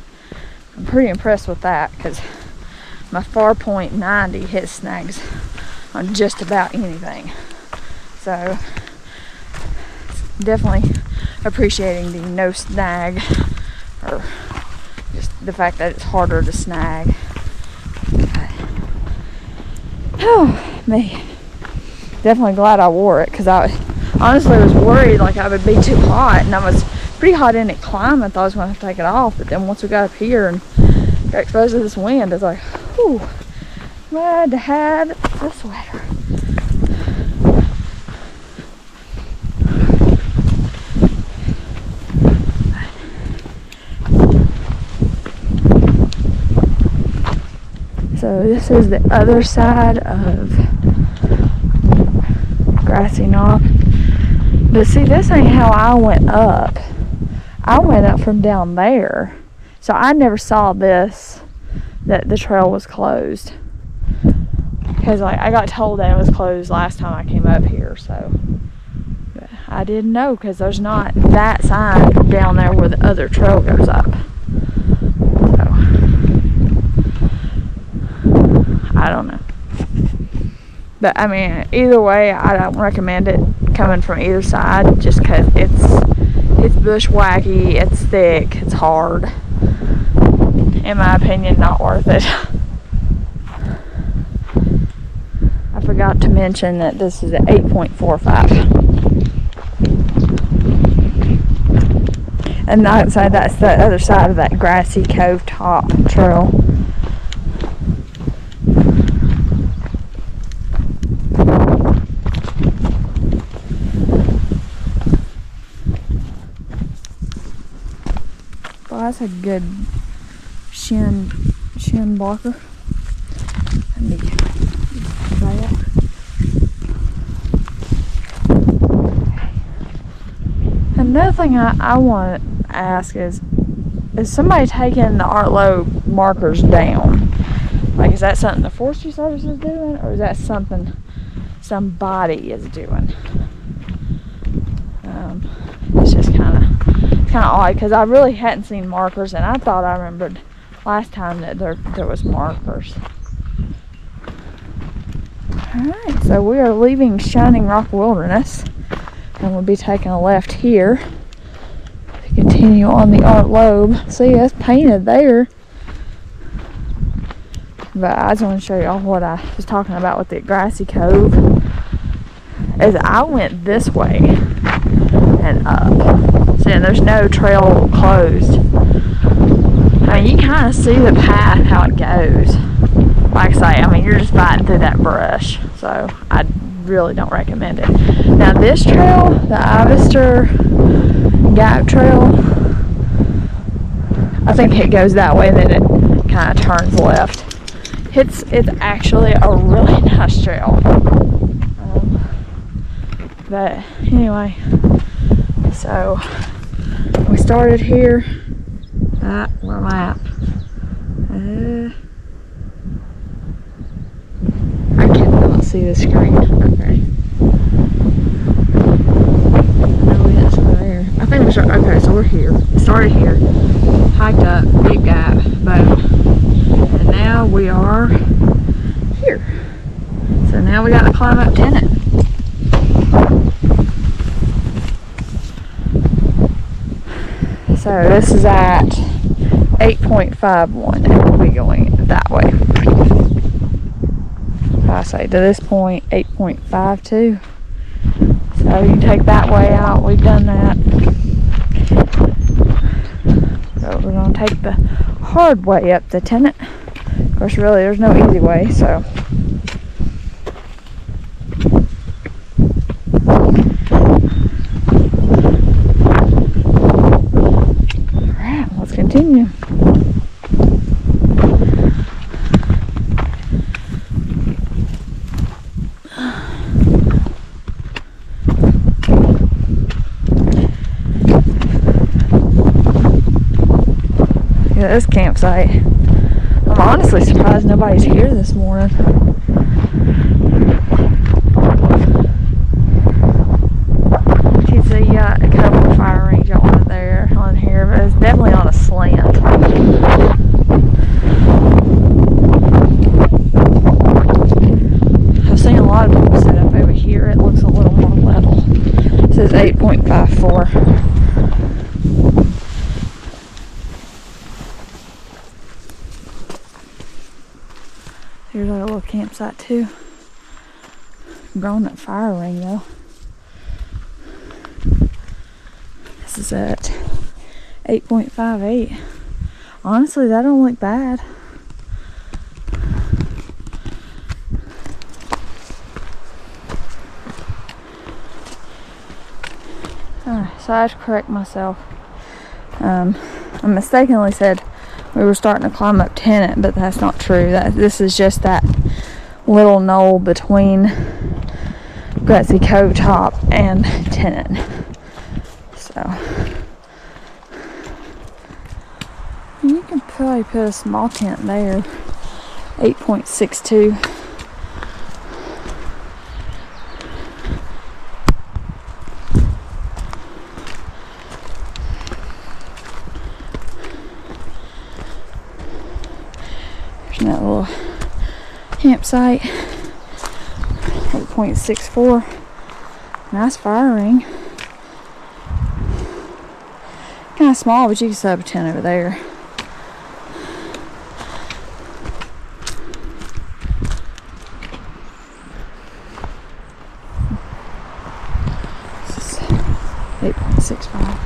I'm pretty impressed with that because my 4.90 hit snags on just about anything. So definitely appreciating the no snag or just the fact that it's harder to snag. Oh, me. Definitely glad I wore it, because I honestly was worried like I would be too hot, and I was pretty hot in it climbing. I thought I was going to have to take it off, but then once we got up here and got exposed to this wind, it's like, whew, glad to have the sweater. So this is the other side of Grassy Knob. But see, this ain't how I went up. I went up from down there. So I never saw this, that the trail was closed. Because like I got told that it was closed last time I came up here, so but I didn't know, because there's not that sign down there where the other trail goes up. So I don't know. But I mean, either way, I don't recommend it coming from either side, just because it's bushwhacky, it's thick, it's hard. In my opinion, not worth it. I forgot to mention that this is an 8.45. And outside, that's the other side of that grassy cove top trail. Well, that's a good shin blocker. Let me try that. Another thing I want to ask is somebody taking the Art Loeb markers down? Like, is that something the Forestry Service is doing, or is that something somebody is doing? It's just kind of odd, because I really hadn't seen markers, and I thought I remembered last time that there was markers. Alright, so we are leaving Shining Rock Wilderness, and we'll be taking a left here to continue on the Art Loeb. See, that's painted there. But I just want to show y'all what I was talking about with the grassy cove. Is I went this way and up. See, and there's no trail closed. I mean, you kind of see the path, how it goes. Like I say, I mean, you're just fighting through that brush. So I really don't recommend it. Now this trail, the Ivester Gap Trail, I think it goes that way, then it kind of turns left. It's actually a really nice trail. But anyway, so we started here. Where am I at? I cannot see the screen. Okay. No, we didn't start there. I think we started. Okay, so we're here. Started here. Hiked up, Big Gap, boom. And now we are here. So now we got to climb up Tennant. So this is at 8.51, and we'll be going that way. I say to this point 8.52. So you can take that way out. We've done that. So we're going to take the hard way up to Tennant. Of course, really, there's no easy way, so. Alright, let's continue. Yeah, this campsite. I'm honestly surprised nobody's here this morning. You can see a couple of fire range on there, on here, but it's definitely on a slant. I've seen a lot of people set up over here. It looks a little more level. It says 8.54. little campsite too. Growing that fire ring though. This is at 8.58. Honestly, that don't look bad. Alright, so I had to correct myself. I mistakenly said we were starting to climb up Tennant, but that's not true. This is just that little knoll between Gutsy Cove Top and Tennant. So you can probably put a small tent there. 8.62. There's that little campsite. 8.64. Nice fire ring. Kind of small, but you can set up a tent over there. This is 8.65.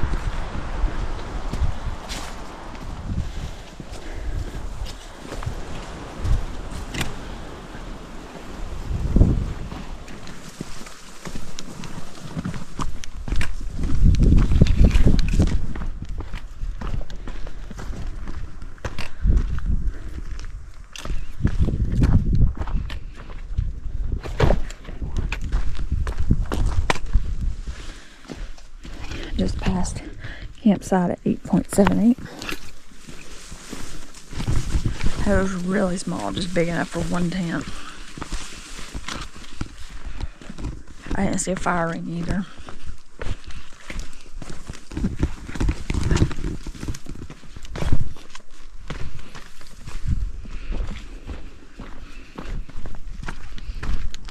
Just passed campsite at 8.78. That was really small, just big enough for one tent. I didn't see a fire ring either.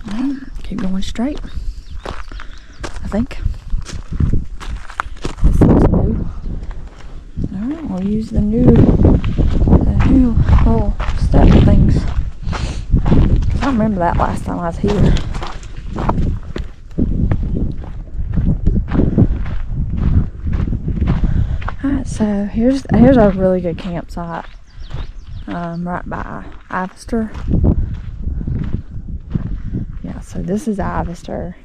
Well, keep going straight, I think. Alright, we'll use the new little step things. I don't remember that last time I was here. Alright, so here's a really good campsite. Right by Ivester. Yeah, so this is Ivester.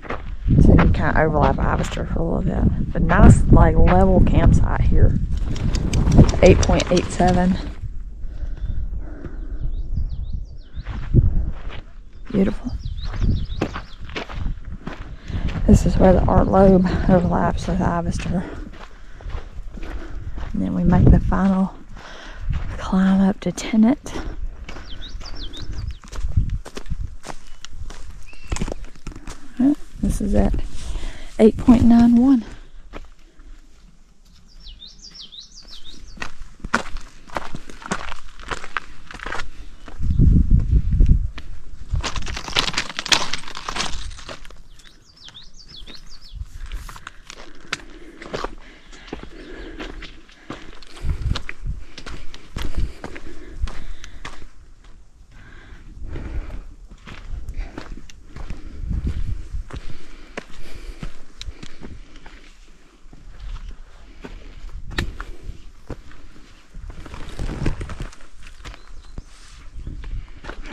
So you kind of overlap Ivester for a little bit. But nice, like, level campsite here. 8.87. Beautiful. This is where the Art Loeb overlaps with Ivester. And then we make the final climb up to Tennant. This is at 8.91.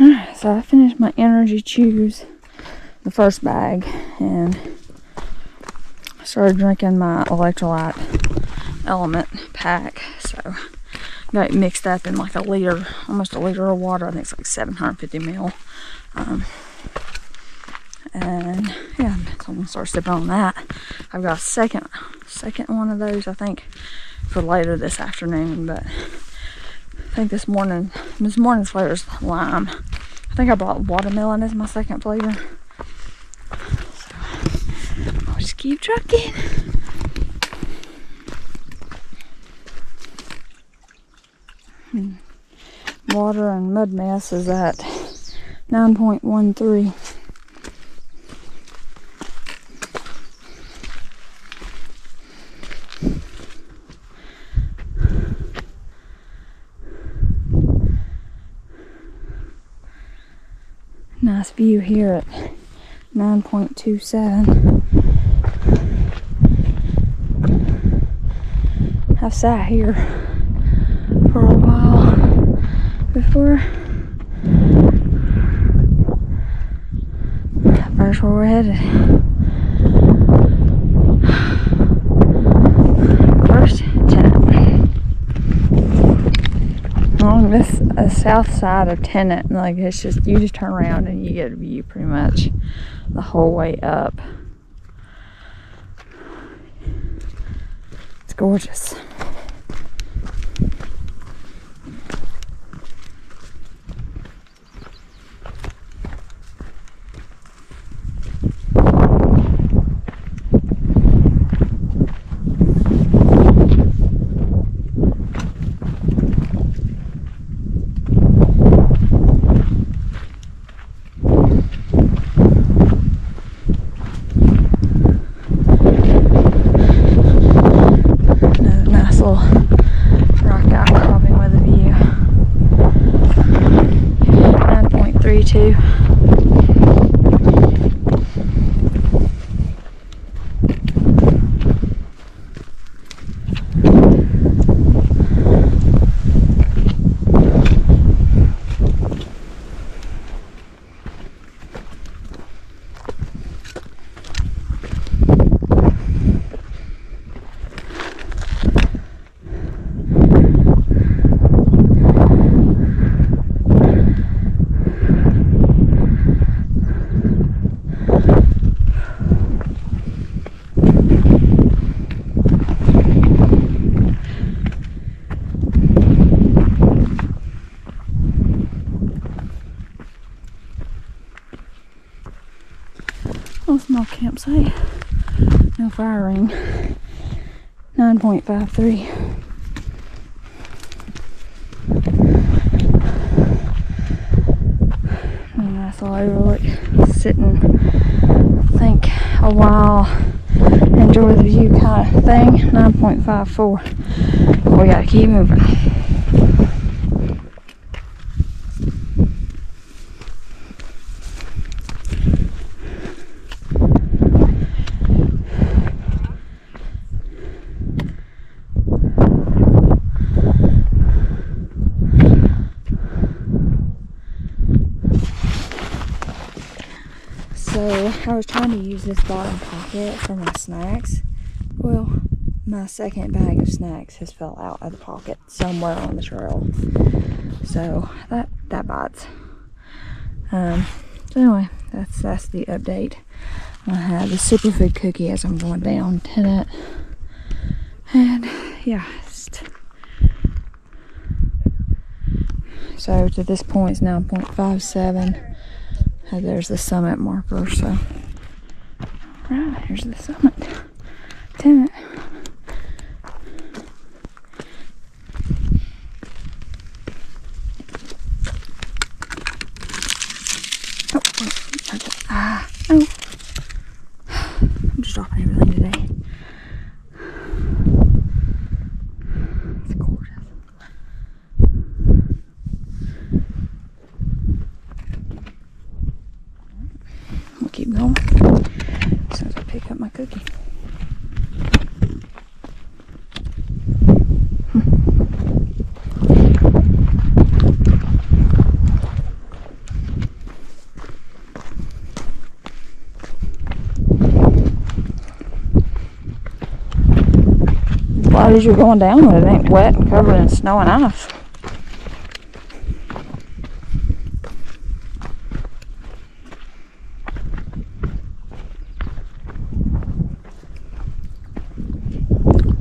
Alright, so I finished my energy chews, the first bag, and I started drinking my electrolyte element pack. So got it mixed up in like a liter, almost a liter of water. I think it's like 750 ml. And yeah, so I'm gonna start sipping on that. I've got a second one of those, I think, for later this afternoon, but I think this morning's flavor is lime. I think I brought watermelon as my second flavor. So I'll just keep trucking. Water and mud mass is at 9.13. view here at 9.27. I've sat here for a while before. There's where we're headed. First tenant. On this south side of Tenant, like it's just, you just turn around and you get a view pretty much the whole way up. It's gorgeous. Rock outcropping with a view. 9.32. Oh, small campsite. No fire ring. 9.53. A nice little overlook. Sitting, think a while, enjoy the view kind of thing. 9.54. We gotta keep moving. So I was trying to use this bottom pocket for my snacks. Well, my second bag of snacks has fell out of the pocket somewhere on the trail. So that bites. So anyway, that's the update. I have the superfood cookie as I'm going down Tenant. And yeah, so to this point it's 9.57. There's the summit marker, so right, here's the summit. Tenant. Oh, oh. I'm just dropping everything today. It's gorgeous. We'll keep going as soon as I pick up my cookie. Glad as you're going down when it ain't wet and covered in snow and ice.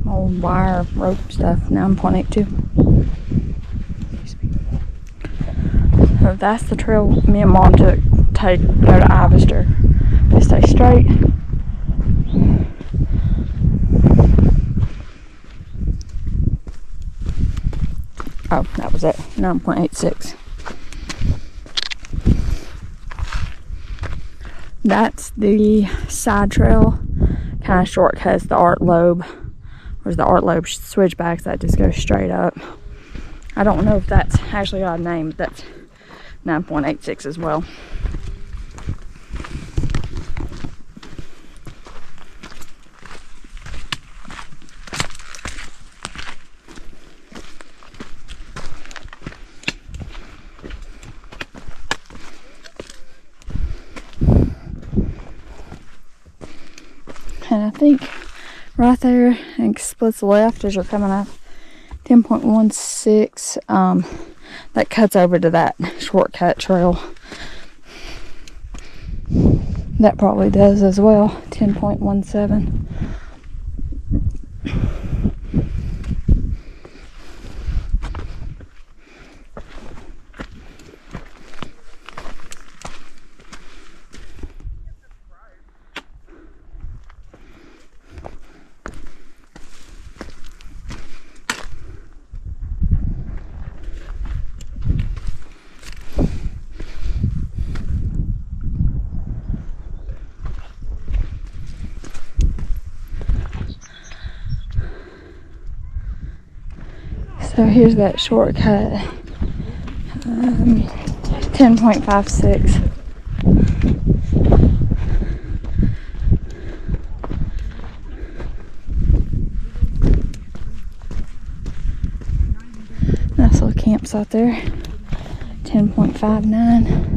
Old wire rope stuff, 9.82. So that's the trail me and Mom took to go to Ivester. Just stay straight. Oh, that was it. 9.86. That's the side trail. Kind of shortcuts the Art Loeb. There's the Art Loeb switchbacks that just go straight up. I don't know if that's actually got a name, but that's 9.86 as well. think, right there, and splits left as you're coming up. 10.16. That cuts over to that shortcut trail. That probably does as well. 10.17. So here's that shortcut, 10.56. Nice little campsite there, 10.59.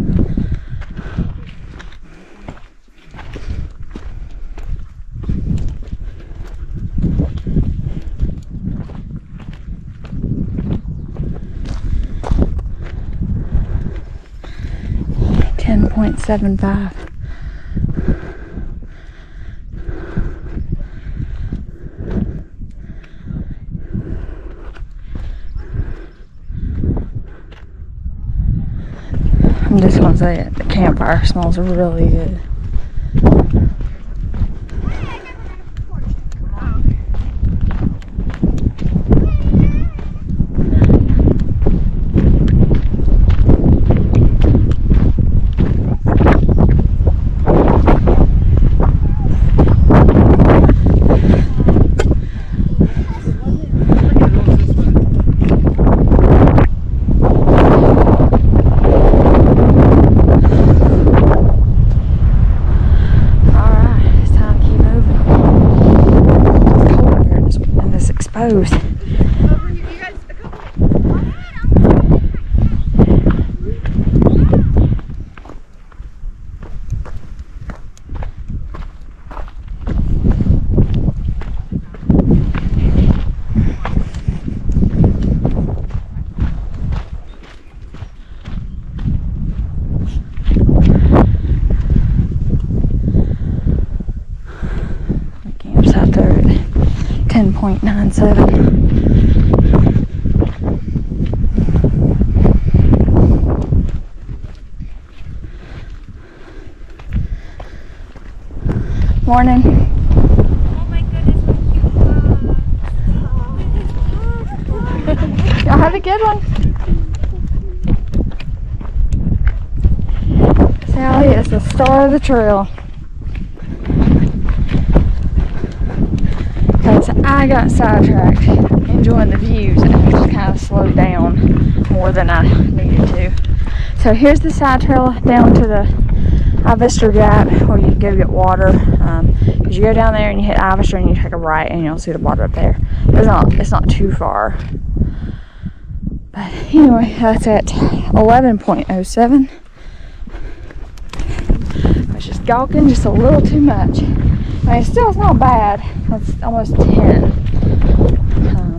.75. I'm just gonna say it, the campfire smells really good. Exposed. The camp's out there at 10.97. Morning. Oh my goodness, what cute bugs. Y'all have a good one. Sally is the star of the trail. Because I got sidetracked enjoying the views and just kind of slowed down more than I needed to. So here's the side trail down to the Ivister Gap where you go get water. Because you go down there and you hit Ivister and you take a right and you'll see the water up there. It's not too far. But anyway, that's at 11.07. I was just gawking just a little too much. I mean, still it's not bad. It's almost 10.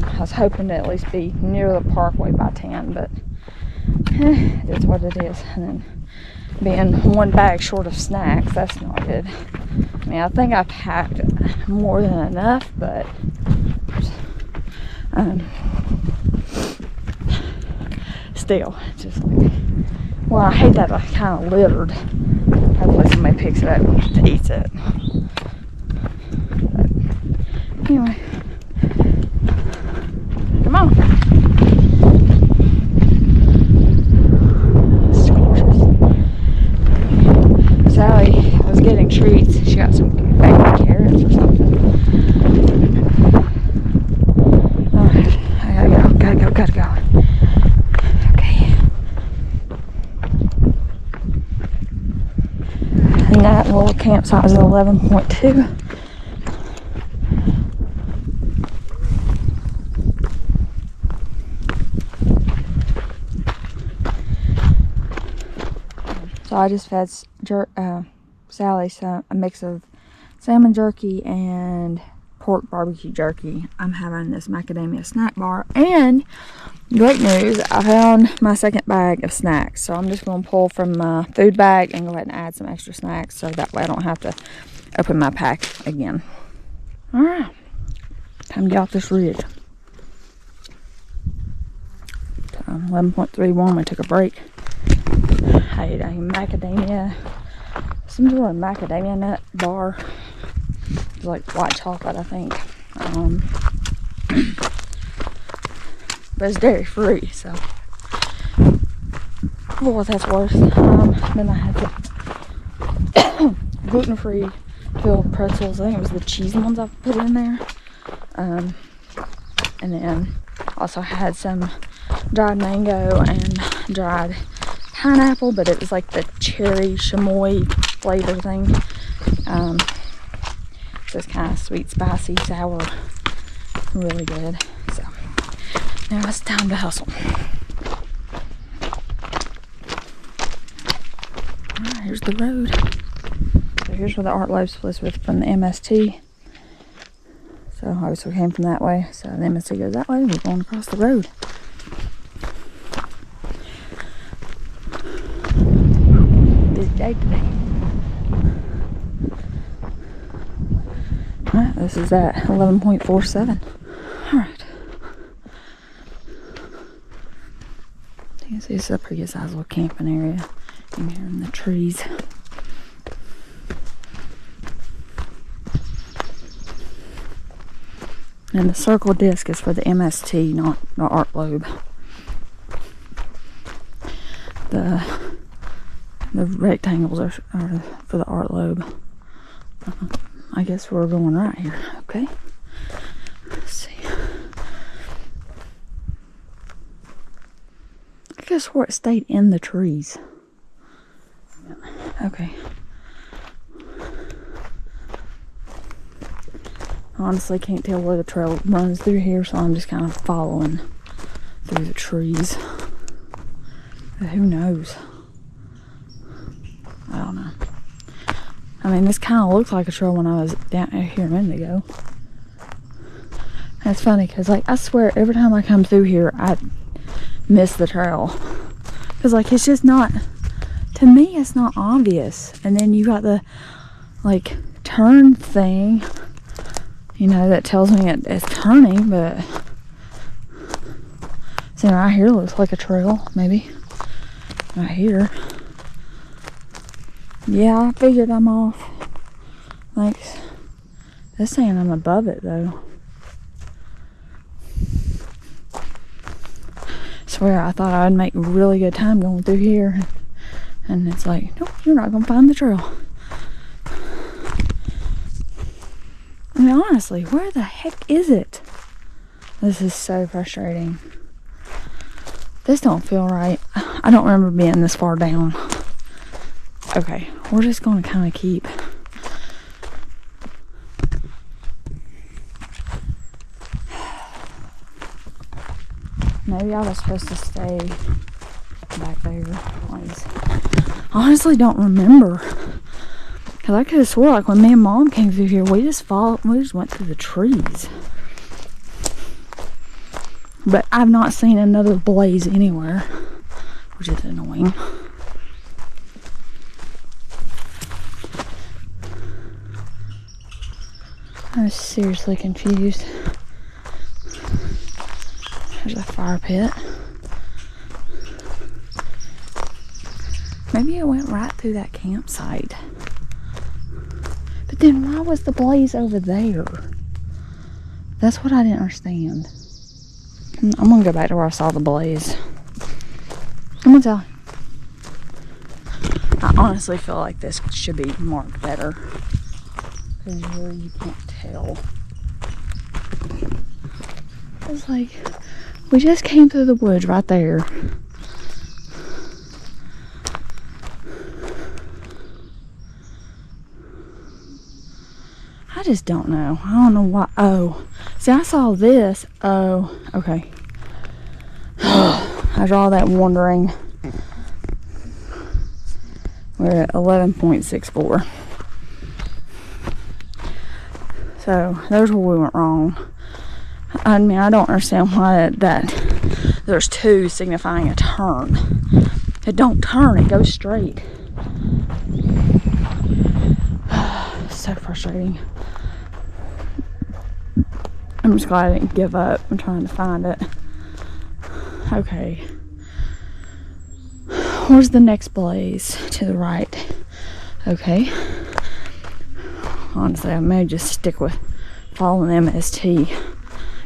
I was hoping to at least be near the parkway by 10, but it is what it is. And then being one bag short of snacks, that's not good. I mean, I think I packed more than enough, but still, just like, well, I hate that I kind of littered. Hopefully somebody picks it up and eats it. But anyway, come on. It's gorgeous. Sally was getting treats. She got some baby carrots or something. Alright, I gotta go. Okay. And that little campsite is 11.2. So I just fed Sally a mix of salmon jerky and pork barbecue jerky. I'm having this macadamia snack bar, and great news, I found my second bag of snacks. So I'm just going to pull from my food bag and go ahead and add some extra snacks, so that way I don't have to open my pack again. Alright, time to get off this ridge. 11.31, we took a break. I ate a macadamia, some sort of macadamia nut bar. It's like white chocolate, I think. But it's dairy free, so for what that's worth. Then I had the gluten-free filled pretzels. I think it was the cheese ones I put in there. And then also had some dried mango and dried pineapple, but it was like the cherry chamoy flavor thing. So it's kind of sweet, spicy, sour, really good. So now it's time to hustle. Alright, here's the road. So here's where the Art Loeb splits with from the MST. So obviously we came from that way. So the MST goes that way. We're going across the road. Busy day today. Alright, this is at 11.47. Alright. You can see this is a pretty good sized little camping area in here in the trees. And the circle disc is for the MST, not the Art Loeb. The rectangles are for the Art Loeb. I guess we're going right here. Okay. Let's see. I guess where it stayed in the trees. Okay. Honestly, can't tell where the trail runs through here, so I'm just kind of following through the trees. But who knows? I don't know. I mean, this kind of looks like a trail when I was down here a minute ago. And it's funny because, like, I swear every time I come through here, I miss the trail. Because, like, it's just not, to me, it's not obvious. And then you got the, like, turn thing, you know, that tells me it's turning, but see, right here looks like a trail, maybe. Right here. Yeah, I figured I'm off. Thanks. It's saying I'm above it, though. Swear, I thought I would make really good time going through here. And it's like, nope, you're not going to find the trail. I mean, honestly, where the heck is it? This is so frustrating. This don't feel right. I don't remember being this far down. Okay, we're just going to kind of keep. Maybe I was supposed to stay back there. Honestly, don't remember. Because I could have swore, like, when me and Mom came through here, we just went through the trees. But I've not seen another blaze anywhere, which is annoying. I was seriously confused. There's a fire pit. Maybe it went right through that campsite. But then why was the blaze over there? That's what I didn't understand. I'm gonna go back to where I saw the blaze. I'm gonna tell you. I honestly feel like this should be marked better. Because really you can't tell. It's like, we just came through the woods right there. I just don't know. I don't know why. Oh, see, I saw this. Oh, okay. After all that wandering, we're at 11.64. So there's where we went wrong. I mean, I don't understand why that there's 2 signifying a turn. It don't turn, it goes straight. So frustrating. I'm just glad I didn't give up. I'm trying to find it. Okay. Where's the next blaze? To the right. Okay. Honestly, I may just stick with following MST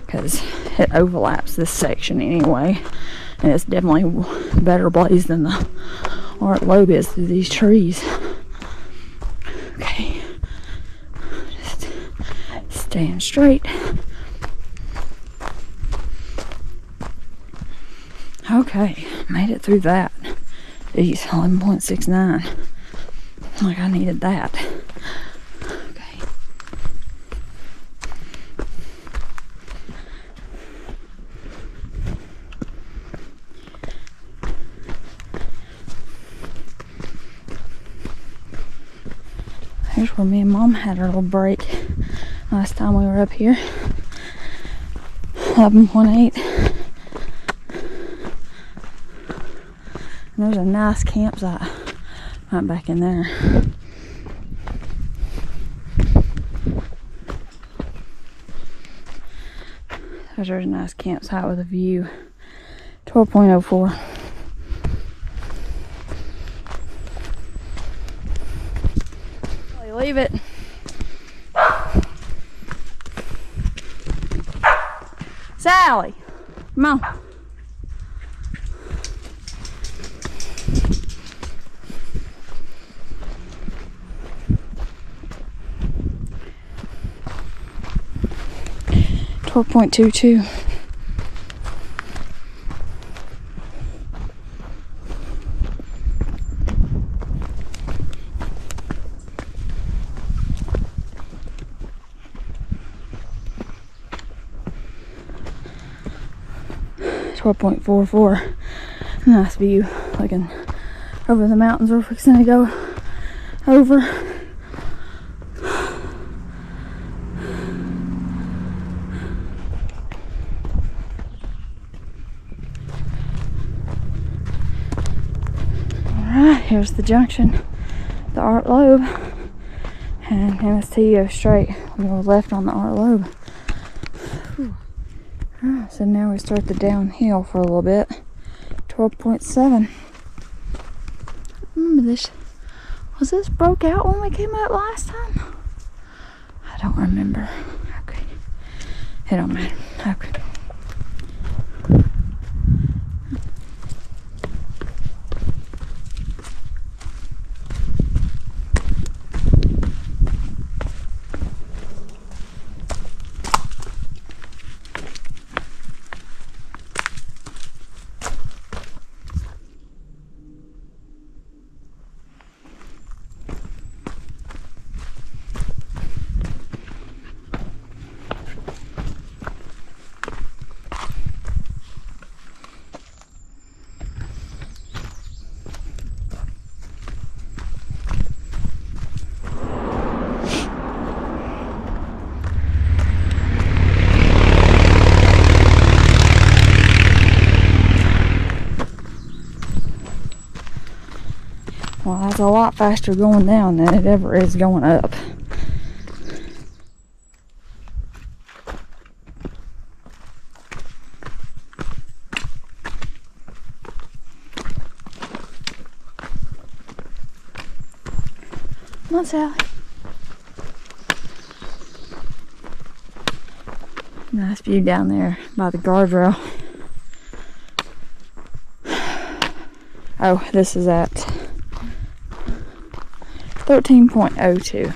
because it overlaps this section anyway. And it's definitely better blaze than the Art Loeb is through these trees. Okay. Just staying straight. Okay, made it through that. Geez, 11.69. Like I needed that. Okay. Here's where me and Mom had our little break last time we were up here. 11.8. There's a nice campsite right back in there. There's a nice campsite with a view. 12.04. Leave it. Sally, come on. .22. .44. Nice view, looking over the mountains we're fixing to go over. Alright, here's the junction, the Art Loeb, and MST goes straight. We go left on the Art Loeb. Alright, so now we start the downhill for a little bit. 12.7. Remember this? Was this broke out when we came up last time? I don't remember. Okay. It don't matter. Okay. Well, that's a lot faster going down than it ever is going up. Come on, Sally. Nice view down there by the guardrail. Oh, this is at 13.02.